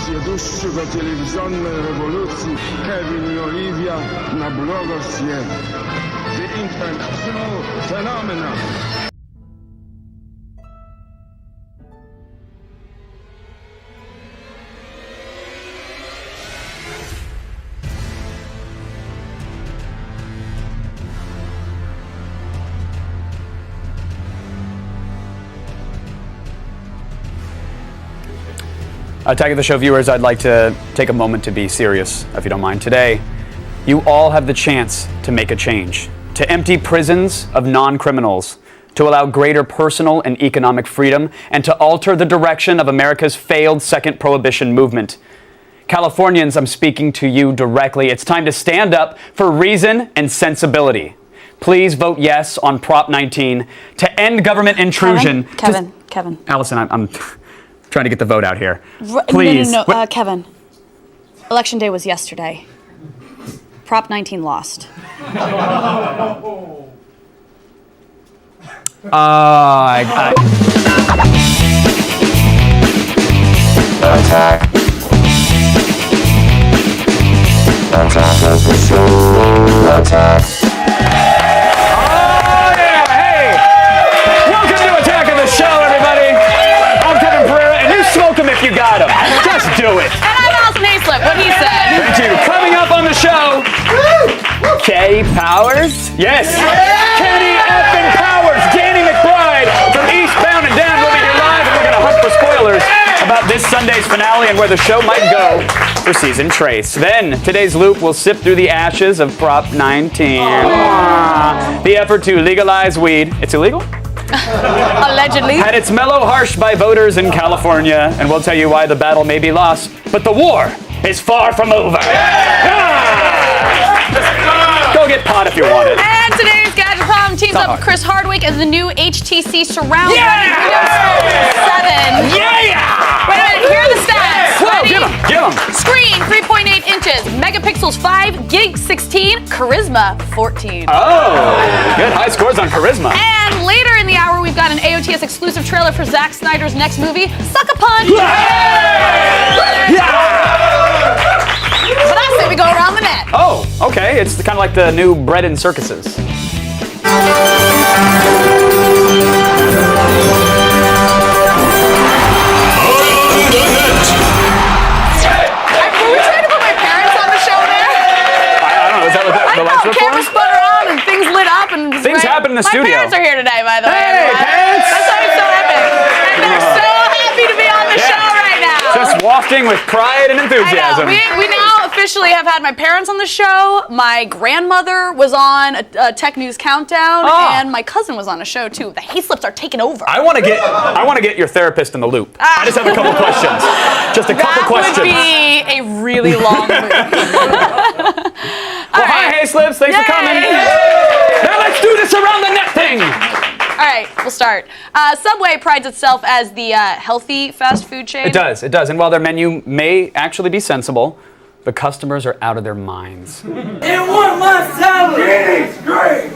Emocje dłuższego telewizjonnej rewolucji Kevin i Olivia na blogosfie. The International Phenomenon. Attack of the Show viewers, I'd like to take a moment to be serious, if you don't mind. Today, you all have the chance to make a change, to empty prisons of non-criminals, to allow greater personal and economic freedom, and to alter the direction of America's failed second prohibition movement. Californians, I'm speaking to you directly. It's time to stand up for reason and sensibility. Please vote yes on Prop 19 to end government intrusion. Kevin. Allison, I'm trying to get the vote out here. Please. No. Kevin. Election day was yesterday. Prop 19 lost. Attack. Attack of the show. Attack. Oh, yeah! Hey! Welcome to Attack of the Show, everybody! I'm Kevin Pereira, and you smoke them if you got them. Just do it. And I'm Allison Hayslip, what he said. Thank you. Coming up on the show, Kay Powers? Yes! Kenny effing Powers! Danny McBride from Eastbound and Down will be here live, and we're going to hunt for spoilers about this Sunday's finale and where the show might go for season trace. Then, today's loop will sift through the ashes of Prop 19. The effort to legalize weed. It's illegal? Allegedly. Had its mellow harshed by voters in California, and we'll tell you why the battle may be lost, but the war is far from over. Go get pot if you want it. And today's Gadget Problem teams up with Chris Hardwick as the new HTC Surround. Yeah! 7. Yeah! Wait a minute, here are the stats. Whoa, give them. Screen, 3.8 inches. Megapixels, 5. Gig, 16. Charisma, 14. Oh, good high scores on charisma. And later in the hour, we've got an AOTS exclusive trailer for Zack Snyder's next movie, Sucker Punch. But I say we go around the net. Oh, okay. It's kind of like the new bread and circuses. Were we trying to put my parents on the show there? I don't know. Is that what the lights were for? Cameras spun around and things lit up and things happen in the studio. My parents are here today, by the way. Hey, parents! That's why I'm so epic. And they're so happy to be on the show right now. Just wafting with pride and enthusiasm. I know. We now officially have had my parents on the show. My grandmother was on a Tech News Countdown, and my cousin was on a show too. The Hayslips are taking over. I want to get your therapist in the loop. I just have a couple questions. Just a couple questions. That would be a really long loop. Well, hi, Hayslips. Thanks for coming. Now let's do this around the net thing. All right, we'll start. Subway prides itself as the healthy fast food chain. It does. And while their menu may actually be sensible, the customers are out of their minds. It wasn't my salad! It's great!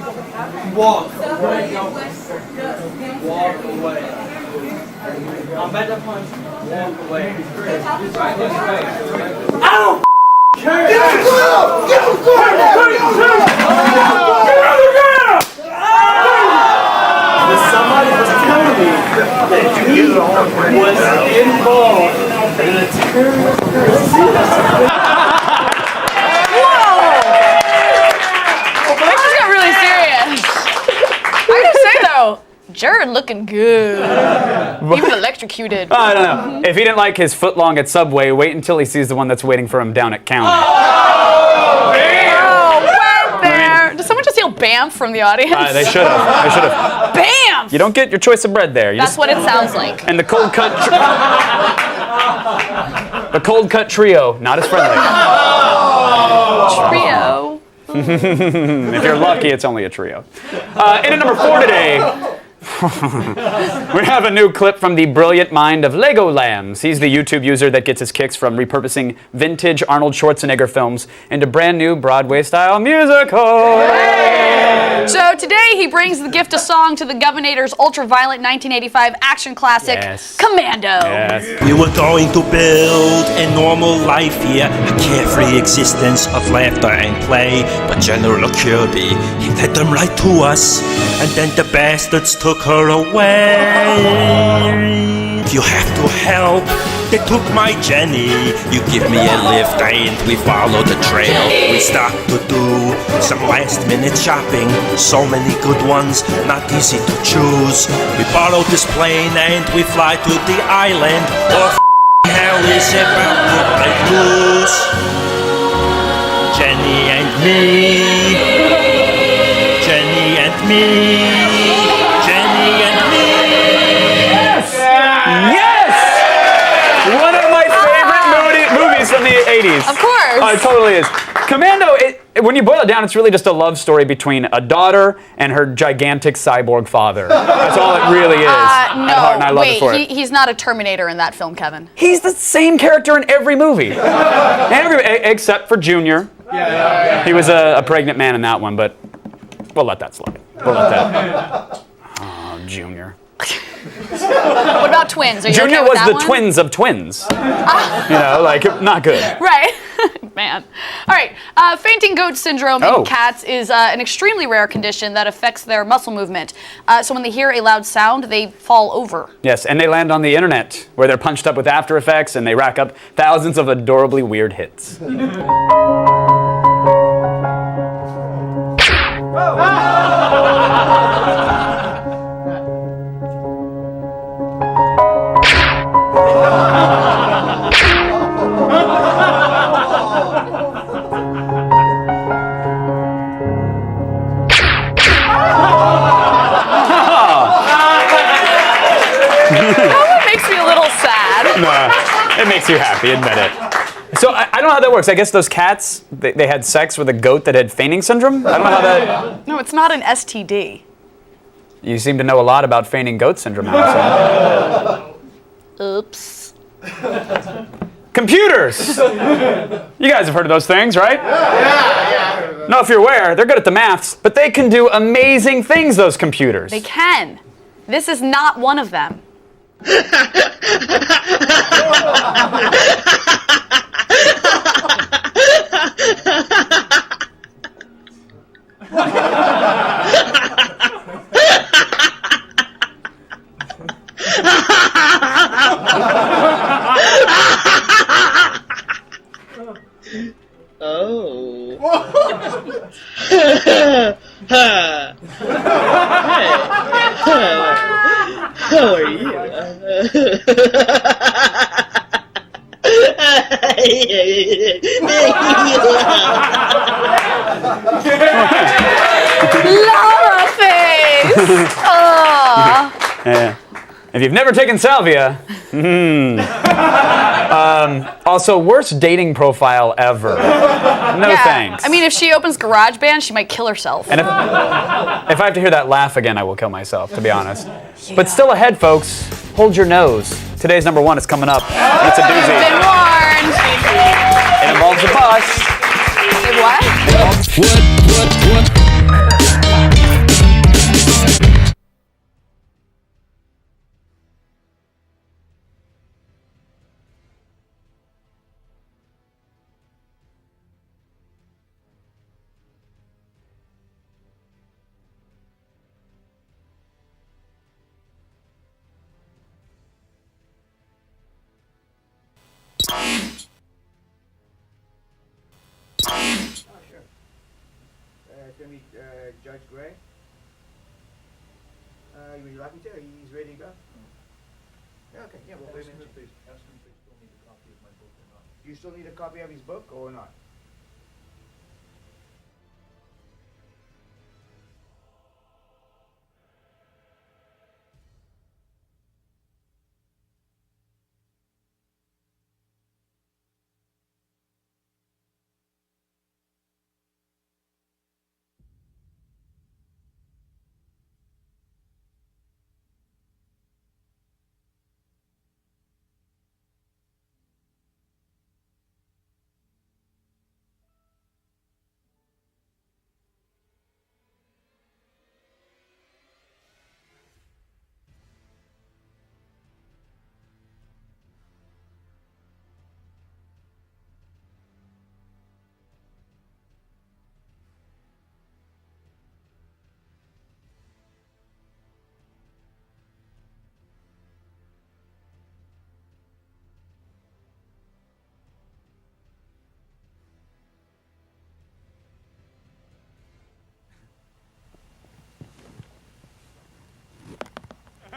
Walk away. Walk away. I'm about to punch you. Walk away. I don't care! Get him, Get him, Somebody was telling me that you was involved in a terrorist pursuit. Jared looking good. Even electrocuted. I don't know. If he didn't like his footlong at Subway, wait until he sees the one that's waiting for him down at County. Oh, right there. Did someone just yell BAMF from the audience? They should have. BAMF! You don't get your choice of bread there. That's what it sounds like. And the cold cut trio, not as friendly. Trio. If you're lucky, it's only a trio. In at number 4 today, we have a new clip from the brilliant mind of Lego Lambs. He's the YouTube user that gets his kicks from repurposing vintage Arnold Schwarzenegger films into brand new Broadway-style musicals. So today he brings the gift of song to the Governator's ultra-violent 1985 action classic, Commando. Yes. We were going to build a normal life here, a carefree existence of laughter and play. But General Kirby, he led them right to us, and then the bastards took her away. You have to help. They took my Jenny. You give me a lift and we follow the trail. We stop to do some last minute shopping. So many good ones, not easy to choose. We borrow this plane and we fly to the island. Or hell is about to break loose. Jenny and me. Jenny and me. Jenny and me. Yes! One of my favorite movies from the 80s. Of course. Oh, it totally is. Commando, when you boil it down, it's really just a love story between a daughter and her gigantic cyborg father. That's all it really is. No, at heart, and I love it for it. he's not a Terminator in that film, Kevin. He's the same character in every movie. Except for Junior. He was a pregnant man in that one, but we'll let that slide. We'll let that. Oh, Junior. What about twins? Are you Junior okay with was that the one? twins of twins. You know, like, not good. Right. Man. All right. Fainting goat syndrome in cats is an extremely rare condition that affects their muscle movement. So when they hear a loud sound, they fall over. Yes, and they land on the internet, where they're punched up with After Effects and they rack up thousands of adorably weird hits. That one makes me a little sad. Nah, it makes you happy, admit it. So I don't know how that works. I guess those cats, they had sex with a goat that had fainting syndrome? I don't know how that... No, it's not an STD. You seem to know a lot about fainting goat syndrome, Allison. Oops. Computers! You guys have heard of those things, right? Yeah. No, if you're aware, they're good at the maths, but they can do amazing things, those computers. They can. This is not one of them. How are you? Llama face! Yeah. If you've never taken salvia, also, worst dating profile ever. No thanks. I mean, if she opens GarageBand, she might kill herself. And if I have to hear that laugh again, I will kill myself, to be honest. But still ahead, folks, hold your nose. Today's number one is coming up. And it's a doozy. Been warned. It involves a bus. Wait, what? What? It's going to be Judge Gray. Would you like me to? He's ready to go. Yeah, okay, yeah, well, wait a minute. Ask him if they still need a copy of my book or not. Do you still need a copy of his book or not?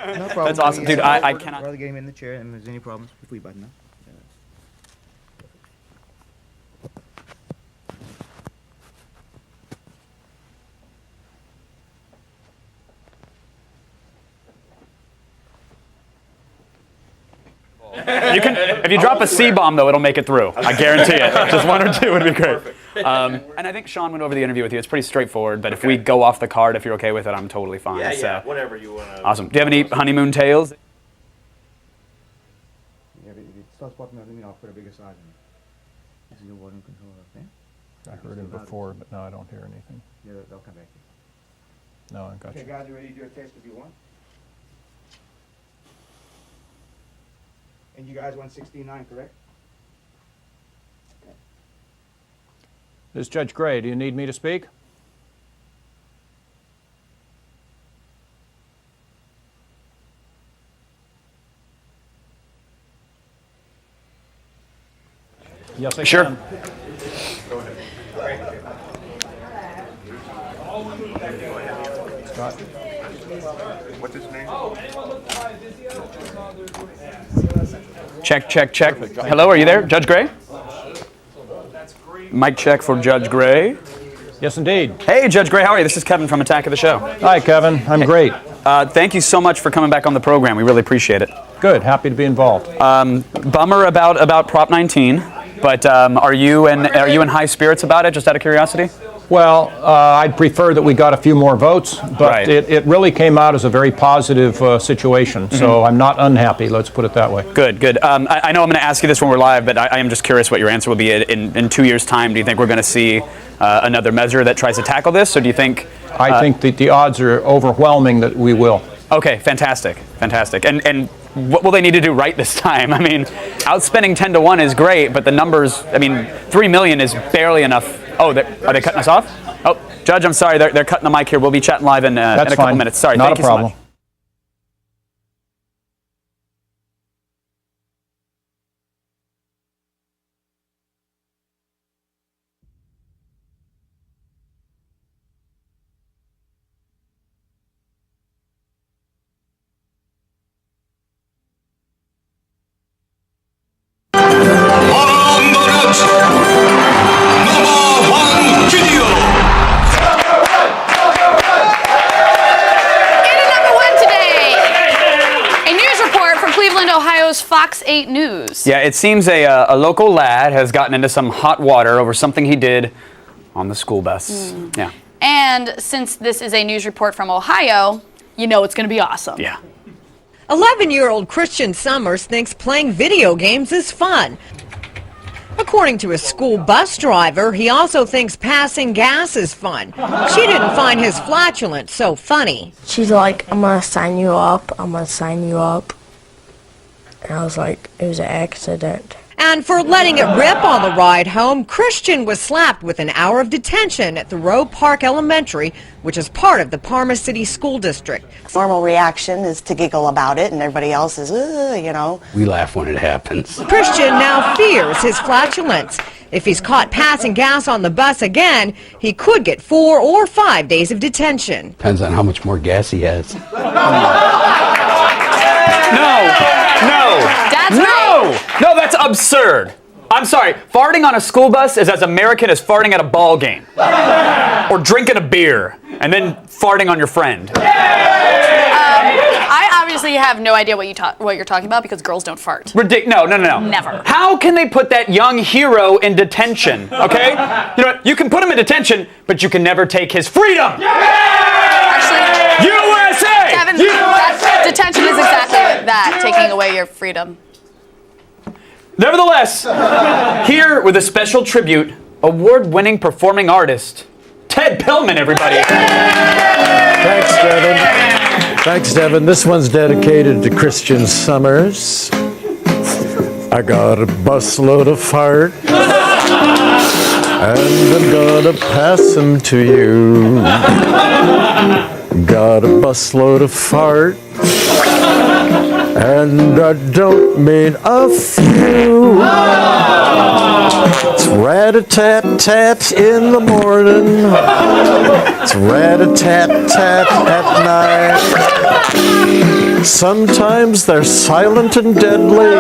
No problem. That's awesome, dude. I cannot. Rather get him in the chair, and if there's any problems, before you button up. You can, if you drop a C-bomb, though, it'll make it through. I guarantee it. Just one or two would be great. And I think Sean went over the interview with you. It's pretty straightforward, but if we go off the card, if you're okay with it, I'm totally fine. Yeah, so. whatever you want to. Awesome. Do you have any honeymoon tales? Yeah, if it starts popping out, let me know. I'll put a bigger size in it. This is your volume control up there. I heard him before, but now I don't hear anything. Yeah, they'll come back. No, I got you. Okay, guys, you ready to do a test if you want? And you guys want 69, correct? Okay. This is Judge Gray. Do you need me to speak? Yes, I Sure. can. Go ahead. Scott. What's his name? Check, check, check. Hello, are you there? Judge Gray? Mic check for Judge Gray. Yes, indeed. Hey, Judge Gray, how are you? This is Kevin from Attack of the Show. Hi, Kevin. I'm great. Thank you so much for coming back on the program. We really appreciate it. Good. Happy to be involved. Bummer about Prop 19, but are you in high spirits about it, just out of curiosity? Well, I'd prefer that we got a few more votes, but Right. it really came out as a very positive situation, so I'm not unhappy, let's put it that way. Good, good. I know I'm going to ask you this when we're live, but I am just curious what your answer will be. In 2 years' time, do you think we're going to see another measure that tries to tackle this, or do you think... I think that the odds are overwhelming that we will. Okay, fantastic, fantastic. And what will they need to do right this time? I mean, outspending 10 to 1 is great, but the numbers, I mean, 3 million is barely enough. Oh, are they cutting us off? Oh, Judge, I'm sorry, they're cutting the mic here. We'll be chatting live in a couple minutes. Sorry, not thank a you so problem. much. Ohio's Fox 8 News. Yeah, it seems a local lad has gotten into some hot water over something he did on the school bus. Yeah. And since this is a news report from Ohio, you know it's going to be awesome. Yeah. 11-year-old Christian Summers thinks playing video games is fun. According to a school bus driver, he also thinks passing gas is fun. She didn't find his flatulence so funny. She's like, I'm going to sign you up. I'm going to sign you up. And I was like, it was an accident. And for letting it rip on the ride home, Christian was slapped with an hour of detention at the Rowe Park Elementary, which is part of the Parma City School District. Normal reaction is to giggle about it, and everybody else is, you know. We laugh when it happens. Christian now fears his flatulence. If he's caught passing gas on the bus again, he could get 4 or 5 days of detention. Depends on how much more gas he has. No, that's absurd. I'm sorry, farting on a school bus is as American as farting at a ball game. Or drinking a beer and then farting on your friend. I obviously have no idea what you're talking about because girls don't fart. No. Never. How can they put that young hero in detention, okay? You know what? You can put him in detention, but you can never take his freedom! Actually, USA! Kevin, USA! detention is exactly that, taking away your freedom. Nevertheless, here with a special tribute, award-winning performing artist, Ted Pillman, everybody. Thanks, Devin. Thanks, Devin. This one's dedicated to Christian Summers. I got a busload of fart, and I'm gonna pass them to you. Got a busload of fart, and I don't mean a few. It's rat-a-tat-tat in the morning. It's rat-a-tat-tat at night. Sometimes they're silent and deadly,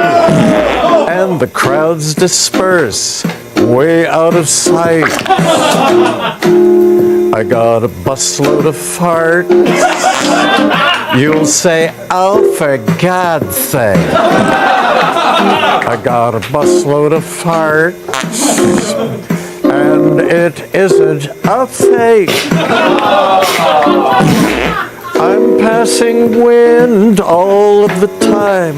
and the crowds disperse way out of sight. I got a busload of farts. You'll say, oh, for God's sake. I got a busload of farts, and it isn't a fake. I'm passing wind all of the time.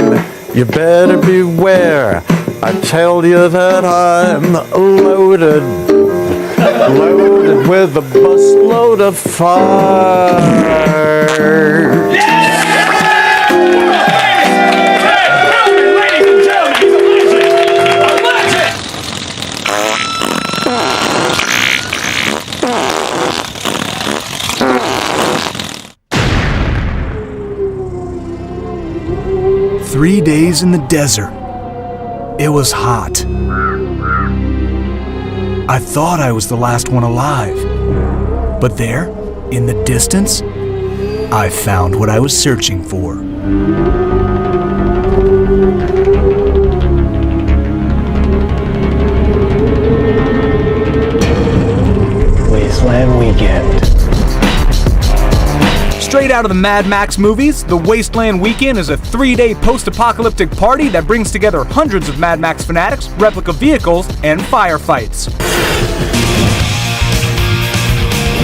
You better beware. I tell you that I'm loaded with a busload of fire. 3 days in the desert. It was hot. I thought I was the last one alive. But there, in the distance, I found what I was searching for. Wasteland Weekend. Straight out of the Mad Max movies, the Wasteland Weekend is a 3-day post-apocalyptic party that brings together hundreds of Mad Max fanatics, replica vehicles, and firefights.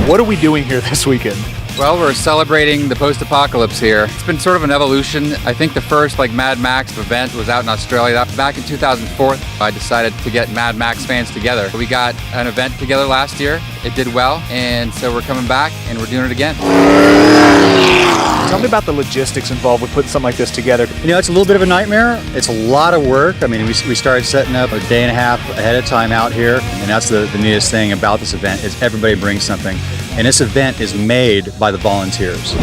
What are we doing here this weekend? Well, we're celebrating the post-apocalypse here. It's been sort of an evolution. I think the first Mad Max event was out in Australia. Back in 2004, I decided to get Mad Max fans together. We got an event together last year. It did well, and so we're coming back and we're doing it again. Tell me about the logistics involved with putting something like this together. You know, it's a little bit of a nightmare. It's a lot of work. I mean, we started setting up a day and a half ahead of time out here, and that's the neatest thing about this event is everybody brings something. And this event is made by the volunteers.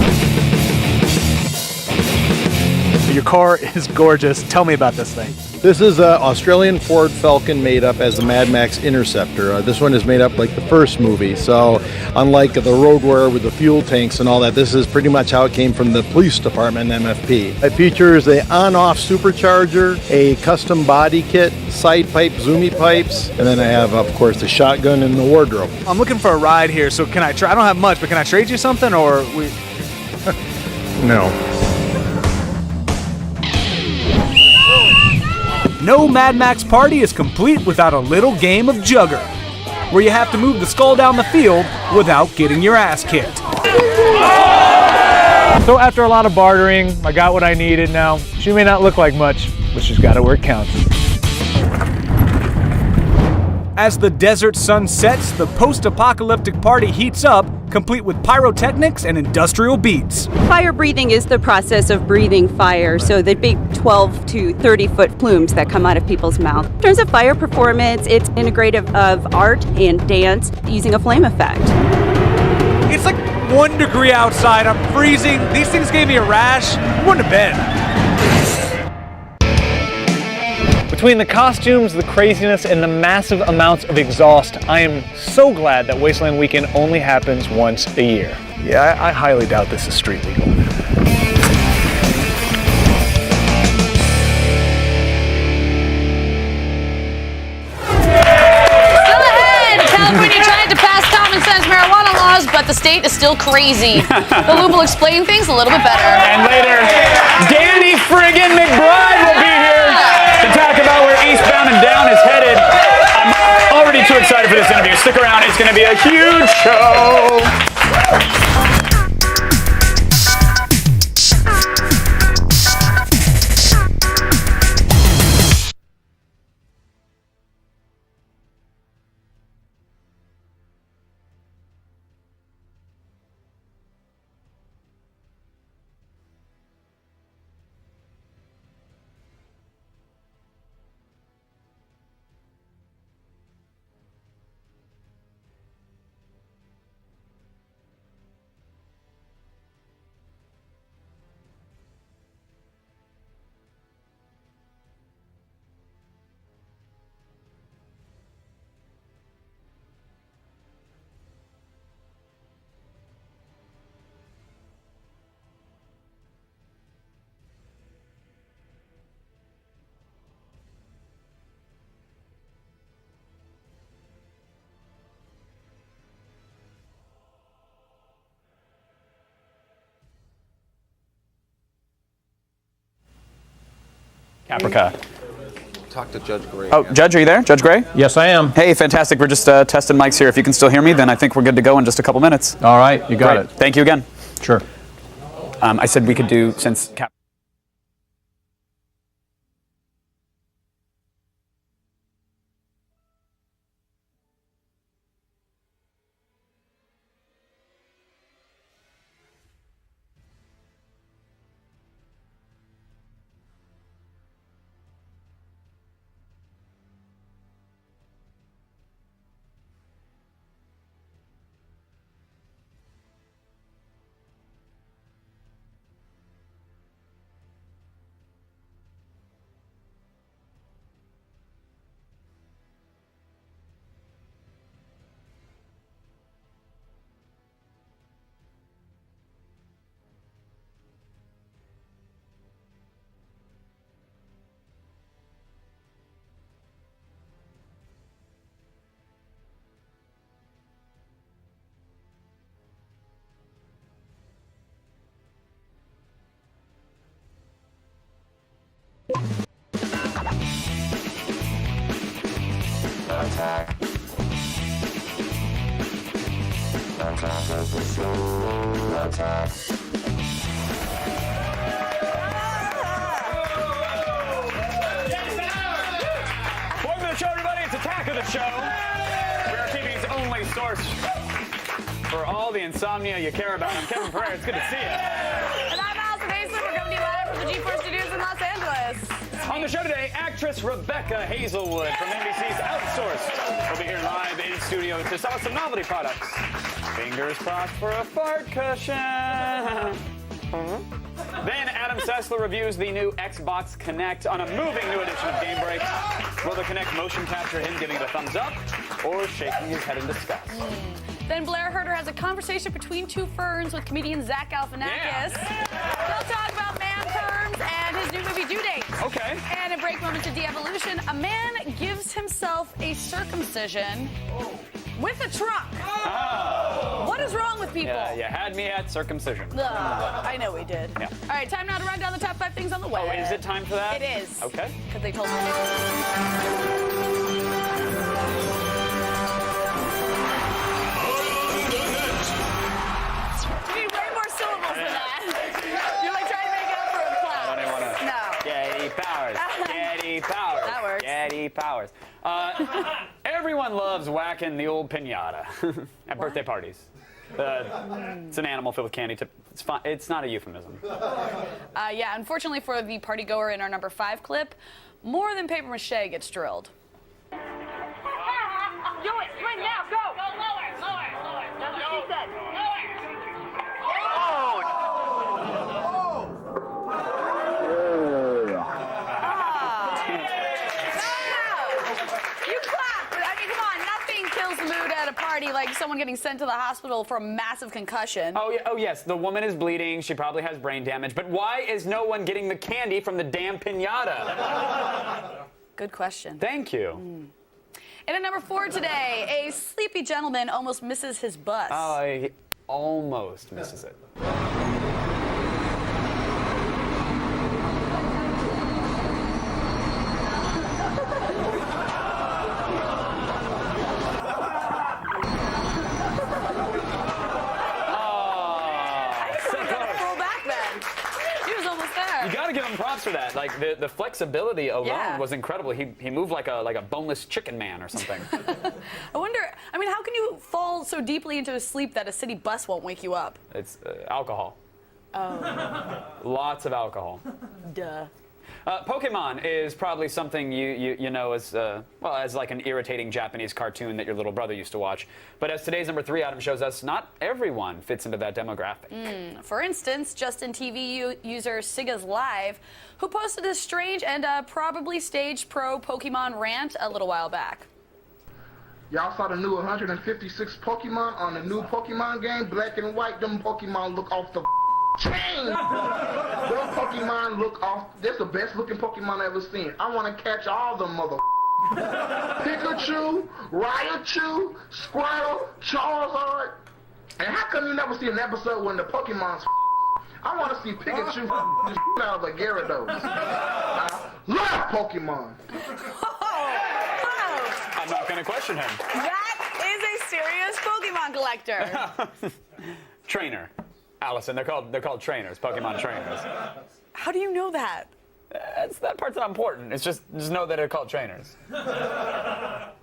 Your car is gorgeous. Tell me about this thing. This is an Australian Ford Falcon made up as the Mad Max Interceptor. This one is made up like the first movie. So unlike the Road Warrior with the fuel tanks and all that, this is pretty much how it came from the police department MFP. It features a on-off supercharger, a custom body kit, side pipe, zoomy pipes, and then I have, of course, the shotgun and the wardrobe. I'm looking for a ride here, so can I try? I don't have much, but can I trade you something, or we... No. No Mad Max party is complete without a little game of Jugger, where you have to move the skull down the field without getting your ass kicked. So after a lot of bartering, I got what I needed now. She may not look like much, but she's got it where it counts. As the desert sun sets, the post-apocalyptic party heats up, complete with pyrotechnics and industrial beats. Fire breathing is the process of breathing fire, so the big 12 to 30-foot plumes that come out of people's mouth. In terms of fire performance, it's integrative of art and dance using a flame effect. It's like 1 degree outside, I'm freezing, these things gave me a rash, I'm going to bed. Between the costumes, the craziness, and the massive amounts of exhaust, I am so glad that Wasteland Weekend only happens once a year. Yeah, I highly doubt this is street legal. Still ahead! California tried to pass common sense marijuana laws, but the state is still crazy. The Lube will explain things a little bit better. And later, Danny friggin' McBride will be here to talk about where Eastbound and Down is headed. I'm already too excited for this interview. Stick around, it's gonna be a huge show. Caprica. Talk to Judge Gray. Oh, Judge, are you there? Judge Gray? Yes, I am. Hey, fantastic. We're just testing mics here. If you can still hear me, then I think we're good to go in just a couple minutes. All right, you got Great. it. Thank you again. Sure. I said we could do, since Attack. Attack of the show. Attack. welcome to the show, everybody. It's Attack of the Show. We are TV's only source for all the insomnia you care about. I'm Kevin Pereira. It's good to see you. And I'm Allison Mason. We're coming to you live from the G4 Studios in Los Angeles. On the show today, actress Rebecca Hazelwood from NBC's Outsourced will be here live in studio to sell us some novelty products. Fingers crossed for a fart cushion. Then Adam Sessler reviews the new Xbox Kinect on a moving new edition of Game Break. Will the Kinect motion capture him giving it a thumbs up or shaking his head in disgust? Then Blair Herter has a conversation between two ferns with comedian Zach Galifianakis. They'll talk about man terms and his new movie Due Date. Okay. And in break moments of de-evolution, a man gives himself a circumcision with a truck. Oh. What is wrong with people? Yeah, you had me at circumcision. Ugh, I know we did. Yeah. All right, time now to run down the top 5 things on the web. Oh, is it time for that? It is. Okay. Because they told me. You need way more syllables than that. You're like trying to make it up for a class. I don't want to. No. Getty Powers. Getty Powers. That works. Getty Powers. Everyone loves whacking the old pinata at birthday parties. It's an animal filled with candy. It's fine. It's not a euphemism. Yeah, unfortunately for the party goer in our number 5 clip, more than paper mache gets drilled. Do it! Swing now! Go! Go lower! Lower! Lower! That's what she said. You clap! I mean, come on, nothing kills the mood at a party like someone getting sent to the hospital for a massive concussion. Oh, yeah, oh yes, the woman is bleeding. She probably has brain damage. But why is no one getting the candy from the damn pinata? Good question. Thank you. And at number 4 today, a sleepy gentleman almost misses his bus. Oh, he almost misses it. You got to give him props for that. Like the flexibility alone was incredible. He moved like a boneless chicken man or something. I wonder. I mean, how can you fall so deeply into a sleep that a city bus won't wake you up? It's alcohol. Oh. Lots of alcohol. Duh. Pokemon is probably something you know as well as like an irritating Japanese cartoon that your little brother used to watch. But as today's number 3 item shows us, not everyone fits into that demographic. For instance, Justin TV user Siga's Live, who posted a strange and probably staged pro Pokemon rant a little while back. Y'all saw the new 156 Pokemon on the new Pokemon game, black and white. Them Pokemon look off the chain. Them Pokemon look off. That's the best looking Pokemon I've ever seen. I want to catch all them mother. Pikachu, Raichu, Squirtle, Charizard. And how come you never see an episode when the Pokemon's I want to see Pikachu the out of a Gyarados. love Pokemon. I'm not going to question him. That is a serious Pokemon collector. Trainer. Allison, they're called trainers, Pokemon trainers. How do you know that? That part's not important. It's just know that they're called trainers. Love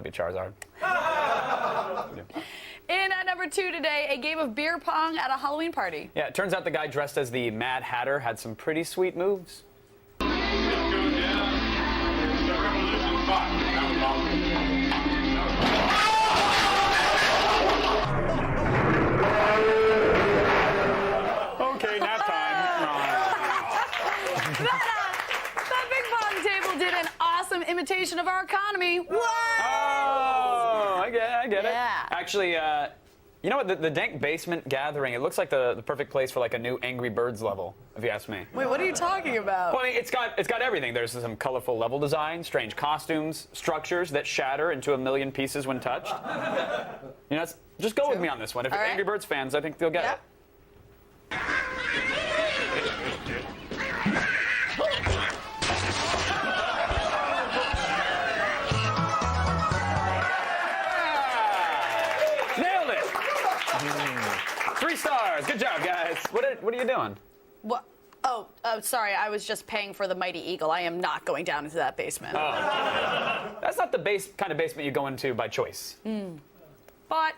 you, Charizard. In at number 2 today, a game of beer pong at a Halloween party. Yeah, it turns out the guy dressed as the Mad Hatter had some pretty sweet moves. Okay, nap time. That big pong table did an awesome imitation of our economy. What? Oh, I get it. Yeah. Actually, you know what? The dank basement gathering, it looks like the perfect place for like a new Angry Birds level, if you ask me. Wait, what are you talking about? Well, I mean, it's got everything. There's some colorful level design, strange costumes, structures that shatter into a million pieces when touched. You know, just go with me on this one. If you're right. Angry Birds fans, I think they'll get it. Nailed it! 3 stars. Good job, guys. What are you doing? What? Oh, sorry. I was just paying for the Mighty Eagle. I am not going down into that basement. Oh. That's not the kind of basement you go into by choice. But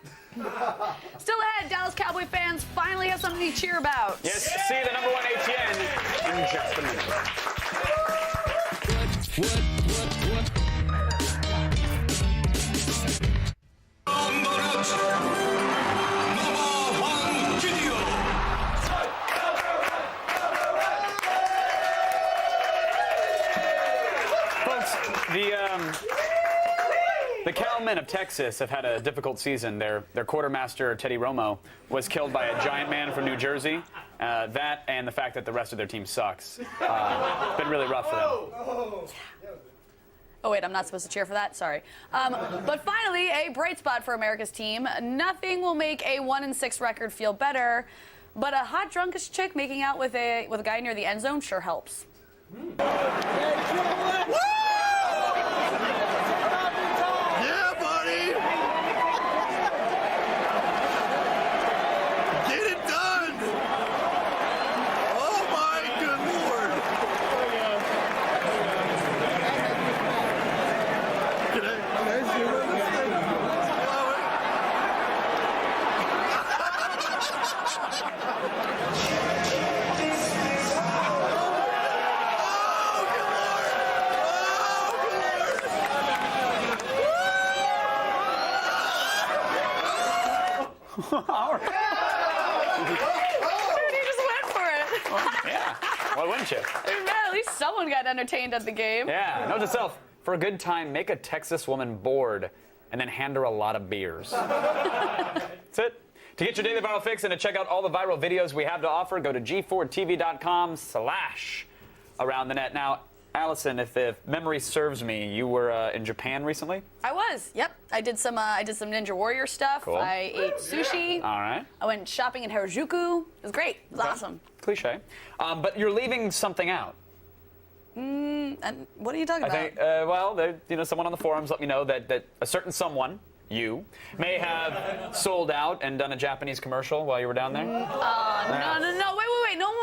still ahead, Dallas Cowboy fans finally have something to cheer about. Yes, see the number 1 ATN in just a Folks, the Cowmen of Texas have had a difficult season. Their quartermaster, Teddy Romo, was killed by a giant man from New Jersey. That and the fact that the rest of their team sucks. Been really rough for them. Oh, wait, I'm not supposed to cheer for that? Sorry. But finally, a bright spot for America's team. Nothing will make a 1-6 record feel better, but a hot, drunkish chick making out with a guy near the end zone sure helps. Yeah, buddy! Get it done! Oh my good lord! Can I zoom in this thing? All right. Dude, he just went for it. Yeah. Why wouldn't you? Man, at least someone got entertained at the game. Yeah. Note to self: for a good time, make a Texas woman bored, and then hand her a lot of beers. That's it. To get your daily viral fix and to check out all the viral videos we have to offer, go to g4tv.com/aroundthenet. Now, Allison, if memory serves me, you were in Japan recently? I was. Yep. I did some Ninja Warrior stuff. Cool. I ate sushi. All right. I went shopping in Harajuku. It was great. It was awesome. Cliche. But you're leaving something out. And what are you talking I about? think, someone on the forums let me know that a certain someone, you, may have sold out and done a Japanese commercial while you were down there. No. Wait.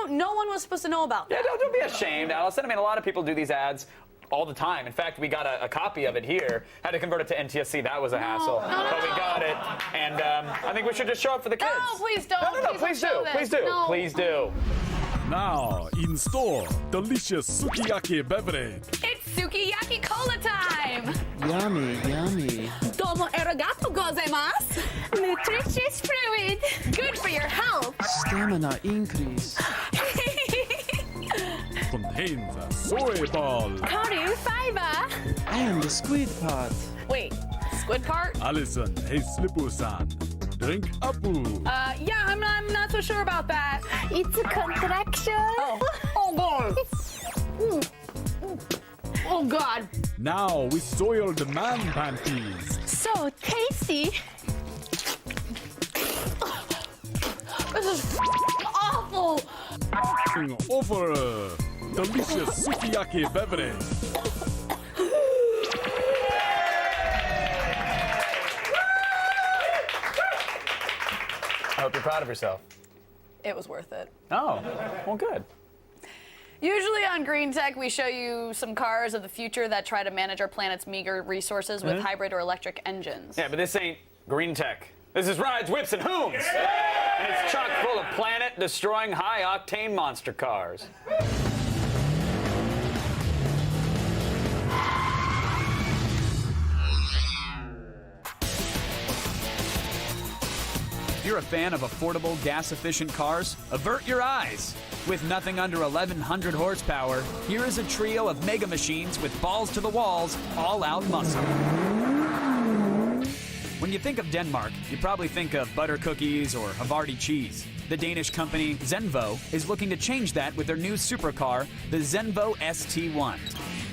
No one was supposed to know about that. Yeah, don't be ashamed, Allison. I mean, a lot of people do these ads all the time. In fact, we got a copy of it here. Had to convert it to NTSC. That was a hassle. But we got it. And I think we should just show it for the kids. No, please don't. No, please do. Please do. No. Please do. Now, in store, delicious sukiyaki beverage. It's Sukiyaki Cola time! Yummy, yummy. Domo arigato gozaimasu! Nutritious fluid! Good for your health! Stamina increase. Contains a soy ball. Karu fiber! And the squid pot. Wait, squid part? Allison, hey Slippu-san, drink Apu. Yeah, I'm not so sure about that. It's a contraction. Oh God! Oh God! Now we soiled man panties. So tasty. This is awful! Over delicious sukiyaki beverage. I hope you're proud of yourself. It was worth it. Oh, well, good. Usually on Green Tech, we show you some cars of the future that try to manage our planet's meager resources with hybrid or electric engines. Yeah, but this ain't Green Tech. This is rides, whips, and hooms. And it's chock full of planet-destroying, high-octane monster cars. If you're a fan of affordable, gas-efficient cars, avert your eyes. With nothing under 1,100 horsepower, here is a trio of mega machines with balls to the walls, all-out muscle. When you think of Denmark, you probably think of butter cookies or Havarti cheese. The Danish company Zenvo is looking to change that with their new supercar, the Zenvo ST1.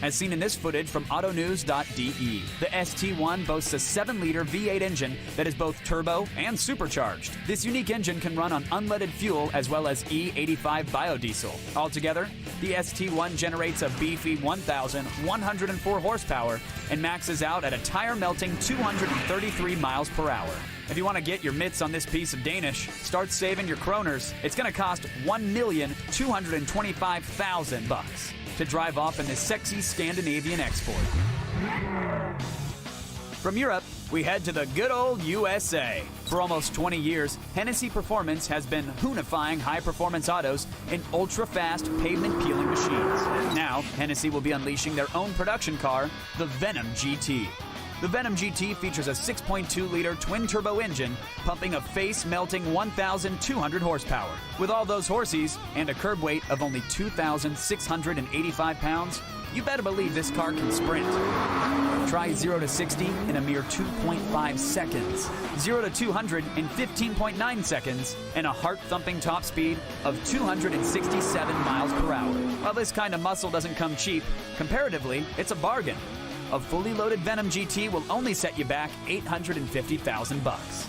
As seen in this footage from autonews.de, the ST1 boasts a 7-liter V8 engine that is both turbo and supercharged. This unique engine can run on unleaded fuel as well as E85 biodiesel. Altogether, the ST1 generates a beefy 1,104 horsepower and maxes out at a tire-melting 233 miles per hour. If you want to get your mitts on this piece of Danish, start saving your kroners. It's going to cost $1,225,000 to drive off in this sexy Scandinavian export. From Europe, we head to the good old USA. For almost 20 years, Hennessy Performance has been hoonifying high-performance autos in ultra-fast, pavement-peeling machines. Now, Hennessy will be unleashing their own production car, the Venom GT. The Venom GT features a 6.2-liter twin-turbo engine, pumping a face-melting 1,200 horsepower. With all those horsies and a curb weight of only 2,685 pounds, you better believe this car can sprint. Try 0 to 60 in a mere 2.5 seconds, 0 to 200 in 15.9 seconds, and a heart-thumping top speed of 267 miles per hour. While this kind of muscle doesn't come cheap, comparatively, it's a bargain. A fully loaded Venom GT will only set you back $850,000.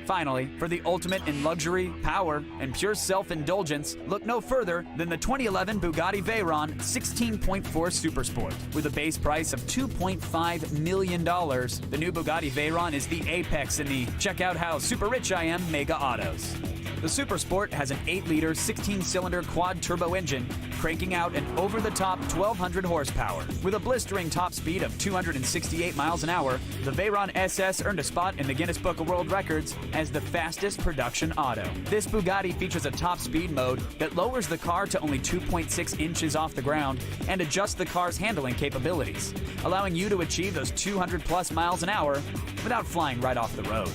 Finally, for the ultimate in luxury, power, and pure self-indulgence, look no further than the 2011 Bugatti Veyron 16.4 Supersport. With a base price of $2.5 million, the new Bugatti Veyron is the apex in the check out how super rich I am mega autos. The Supersport has an 8-liter, 16-cylinder quad-turbo engine, cranking out an over-the-top 1,200 horsepower. With a blistering top speed of 268 miles an hour, the Veyron SS earned a spot in the Guinness Book of World Records as the fastest production auto. This Bugatti features a top speed mode that lowers the car to only 2.6 inches off the ground and adjusts the car's handling capabilities, allowing you to achieve those 200-plus miles an hour without flying right off the road.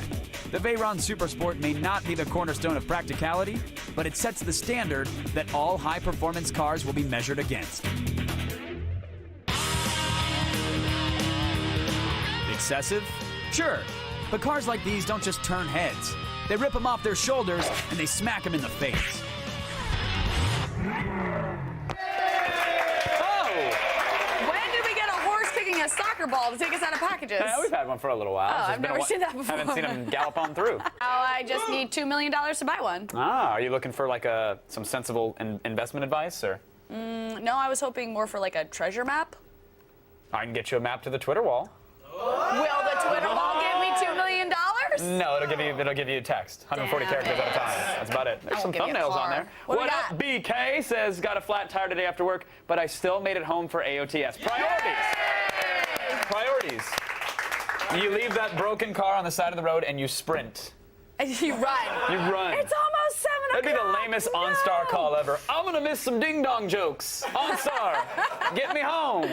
The Veyron Supersport may not be the cornerstone of practicality, but it sets the standard that all high-performance cars will be measured against. Excessive? Sure, but cars like these don't just turn heads. They rip them off their shoulders and they smack them in the face. A soccer ball to take us out of packages. Yeah, we've had one for a little while. Oh, I've never seen that before. Haven't seen them gallop on through. I just need $2 million to buy one. Ah, are you looking for like some sensible investment advice, or? No, I was hoping more for like a treasure map. I can get you a map to the Twitter wall. Will the Twitter wall give me $2 million? No, it'll give you a text. 140 characters at a time. That's about it. There's some thumbnails on there. What up, BK? Says, got a flat tire today after work, but I still made it home for AOTS. Priorities. Priorities. You leave that broken car on the side of the road and you sprint. You run. You run. It's almost 7 o'clock. That'd be the lamest OnStar call ever. I'm gonna miss some ding dong jokes. OnStar, get me home.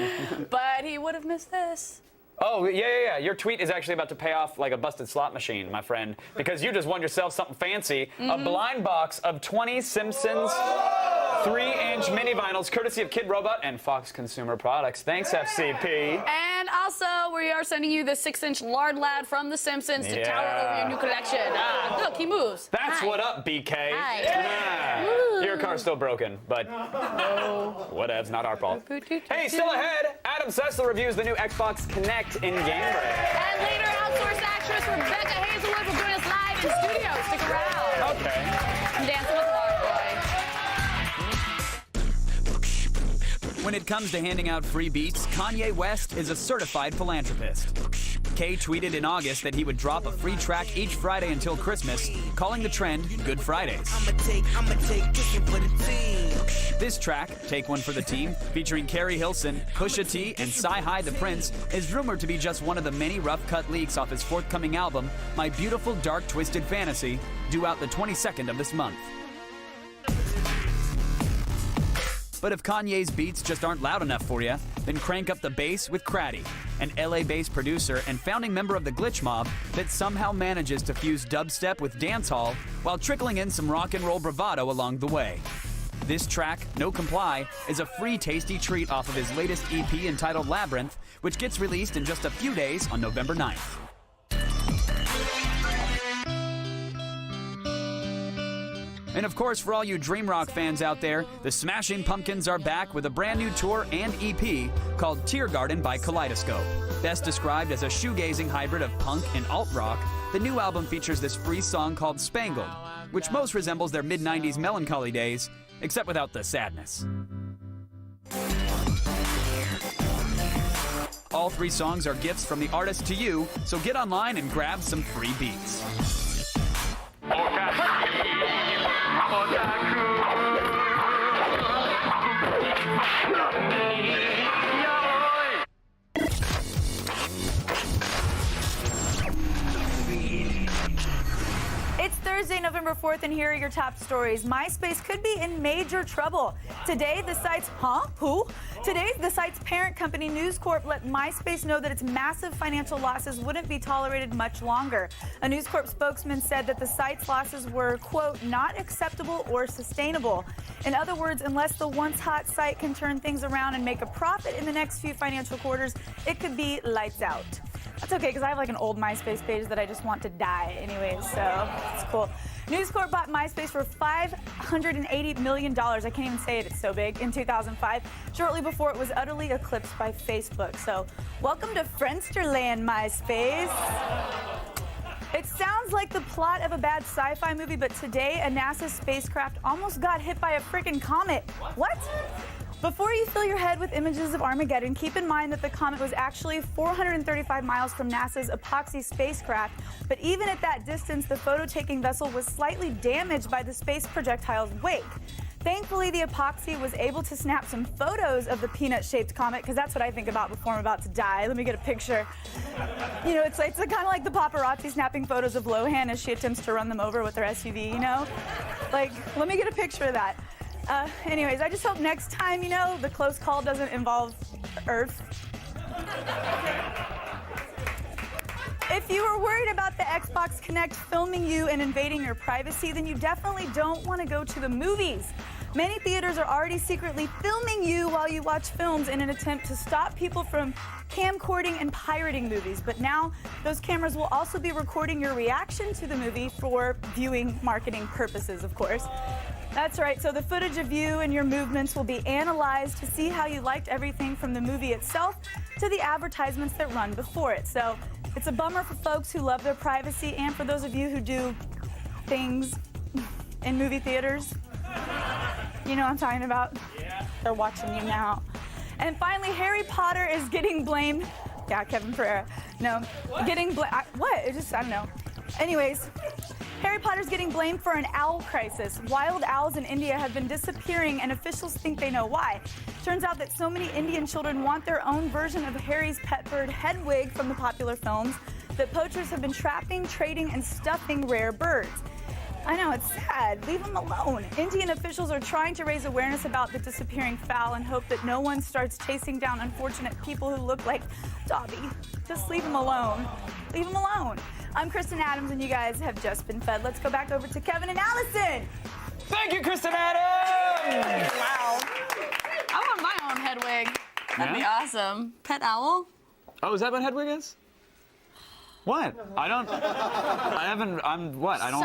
But he would have missed this. Oh, yeah. Your tweet is actually about to pay off like a busted slot machine, my friend, because you just won yourself something fancy. A blind box of 20 Simpsons 3-inch mini vinyls, courtesy of Kid Robot and Fox Consumer Products. Thanks, FCP. And also, we are sending you the 6-inch Lard Lad from The Simpsons to tower over your new collection. Look, he moves. That's Hi. what up, BK. Hi. Your car's still broken, but whatevs, not our fault. Hey, still ahead, Adam Sessler reviews the new Xbox Kinect in Game Break. And later, outsourced actress Rebecca Hazelwood will join us live in studio. Stick around. Okay. I'm dancing with Lard Boy. When it comes to handing out free beats, Kanye West is a certified philanthropist. Kay tweeted in August that he would drop a free track each Friday until Christmas, calling the trend Good Fridays. This track, Take One for the Team, featuring Carrie Hilson, Pusha T, and Sci-Hi the Prince, is rumored to be just one of the many rough-cut leaks off his forthcoming album, My Beautiful Dark Twisted Fantasy, due out the 22nd of this month. But if Kanye's beats just aren't loud enough for you, then crank up the bass with Craddy, an LA-based producer and founding member of the Glitch Mob that somehow manages to fuse dubstep with dancehall while trickling in some rock and roll bravado along the way. This track, No Comply, is a free tasty treat off of his latest EP entitled Labyrinth, which gets released in just a few days on November 9th. And of course, for all you dream rock fans out there, the Smashing Pumpkins are back with a brand new tour and EP called Tear Garden by Kaleidoscope. Best described as a shoegazing hybrid of punk and alt-rock, the new album features this free song called Spangled, which most resembles their mid-90s melancholy days, except without the sadness. All 3 songs are gifts from the artist to you, so get online and grab some free beats. It's Thursday, November 4th, and here are your top stories. MySpace could be in major trouble. Today, the site's parent company, News Corp, let MySpace know that its massive financial losses wouldn't be tolerated much longer. A News Corp spokesman said that the site's losses were, quote, not acceptable or sustainable. In other words, unless the once hot site can turn things around and make a profit in the next few financial quarters, it could be lights out. That's okay, because I have like an old MySpace page that I just want to die anyways, so it's cool. News Corp bought MySpace for $580 million. I can't even say it, it's so big, in 2005, shortly before it was utterly eclipsed by Facebook. So welcome to Friendsterland, MySpace. It sounds like the plot of a bad sci-fi movie, but today a NASA spacecraft almost got hit by a freaking comet. What? Before you fill your head with images of Armageddon, keep in mind that the comet was actually 435 miles from NASA's Epoxy spacecraft, but even at that distance, the photo-taking vessel was slightly damaged by the space projectile's wake. Thankfully, the Epoxy was able to snap some photos of the peanut-shaped comet, because that's what I think about before I'm about to die. Let me get a picture. You know, it's kind of like the paparazzi snapping photos of Lohan as she attempts to run them over with her SUV, you know? Like, let me get a picture of that. Anyways, I just hope next time, you know, the close call doesn't involve Earth. If you were worried about the Xbox Kinect filming you and invading your privacy, then you definitely don't want to go to the movies. Many theaters are already secretly filming you while you watch films in an attempt to stop people from camcording and pirating movies. But now, those cameras will also be recording your reaction to the movie for viewing marketing purposes, of course. That's right, so the footage of you and your movements will be analyzed to see how you liked everything from the movie itself to the advertisements that run before it. So it's a bummer for folks who love their privacy and for those of you who do things in movie theaters. You know what I'm talking about? Yeah. They're watching you now. And finally, Harry Potter is getting blamed. Yeah, Kevin Pereira. No, getting blamed. What? I don't know. Anyways, Harry Potter's getting blamed for an owl crisis. Wild owls in India have been disappearing, and officials think they know why. Turns out that so many Indian children want their own version of Harry's pet bird Hedwig from the popular films that poachers have been trapping, trading, and stuffing rare birds. I know, it's sad. Leave them alone. Indian officials are trying to raise awareness about the disappearing fowl and hope that no one starts chasing down unfortunate people who look like Dobby. Just leave them alone. Leave them alone. I'm Kristen Adams, and you guys have just been fed. Let's go back over to Kevin and Allison. Thank you, Kristen Adams! Wow. I want my own Hedwig. That'd be awesome. Pet owl? Oh, is that what Hedwig is? What? I don't Such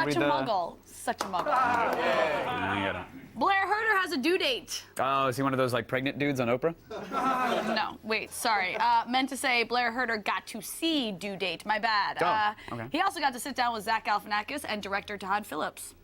read a the... muggle. Such a muggle. I get it. Blair Herter has a due date. Oh, is he one of those like pregnant dudes on Oprah? No, wait, sorry. Meant to say Blair Herter got to see due date. My bad. Okay. He also got to sit down with Zach Galifianakis and director Todd Phillips.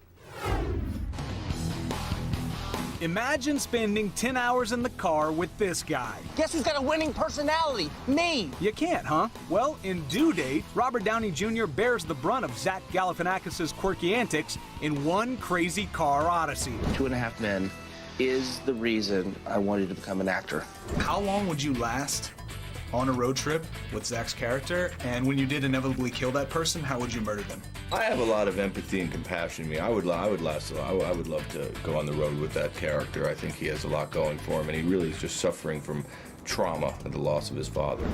Imagine spending 10 hours in the car with this guy. Guess who's got a winning personality? Me! You can't, huh? Well, in Due Date, Robert Downey Jr. bears the brunt of Zach Galifianakis' quirky antics in one crazy car odyssey. 2.5 Men is the reason I wanted to become an actor. How long would you last on a road trip with Zach's character? And when you did inevitably kill that person, how would you murder them? I have a lot of empathy and compassion in me. I would last a lot. I would love to go on the road with that character. I think he has a lot going for him, and he really is just suffering from trauma and the loss of his father.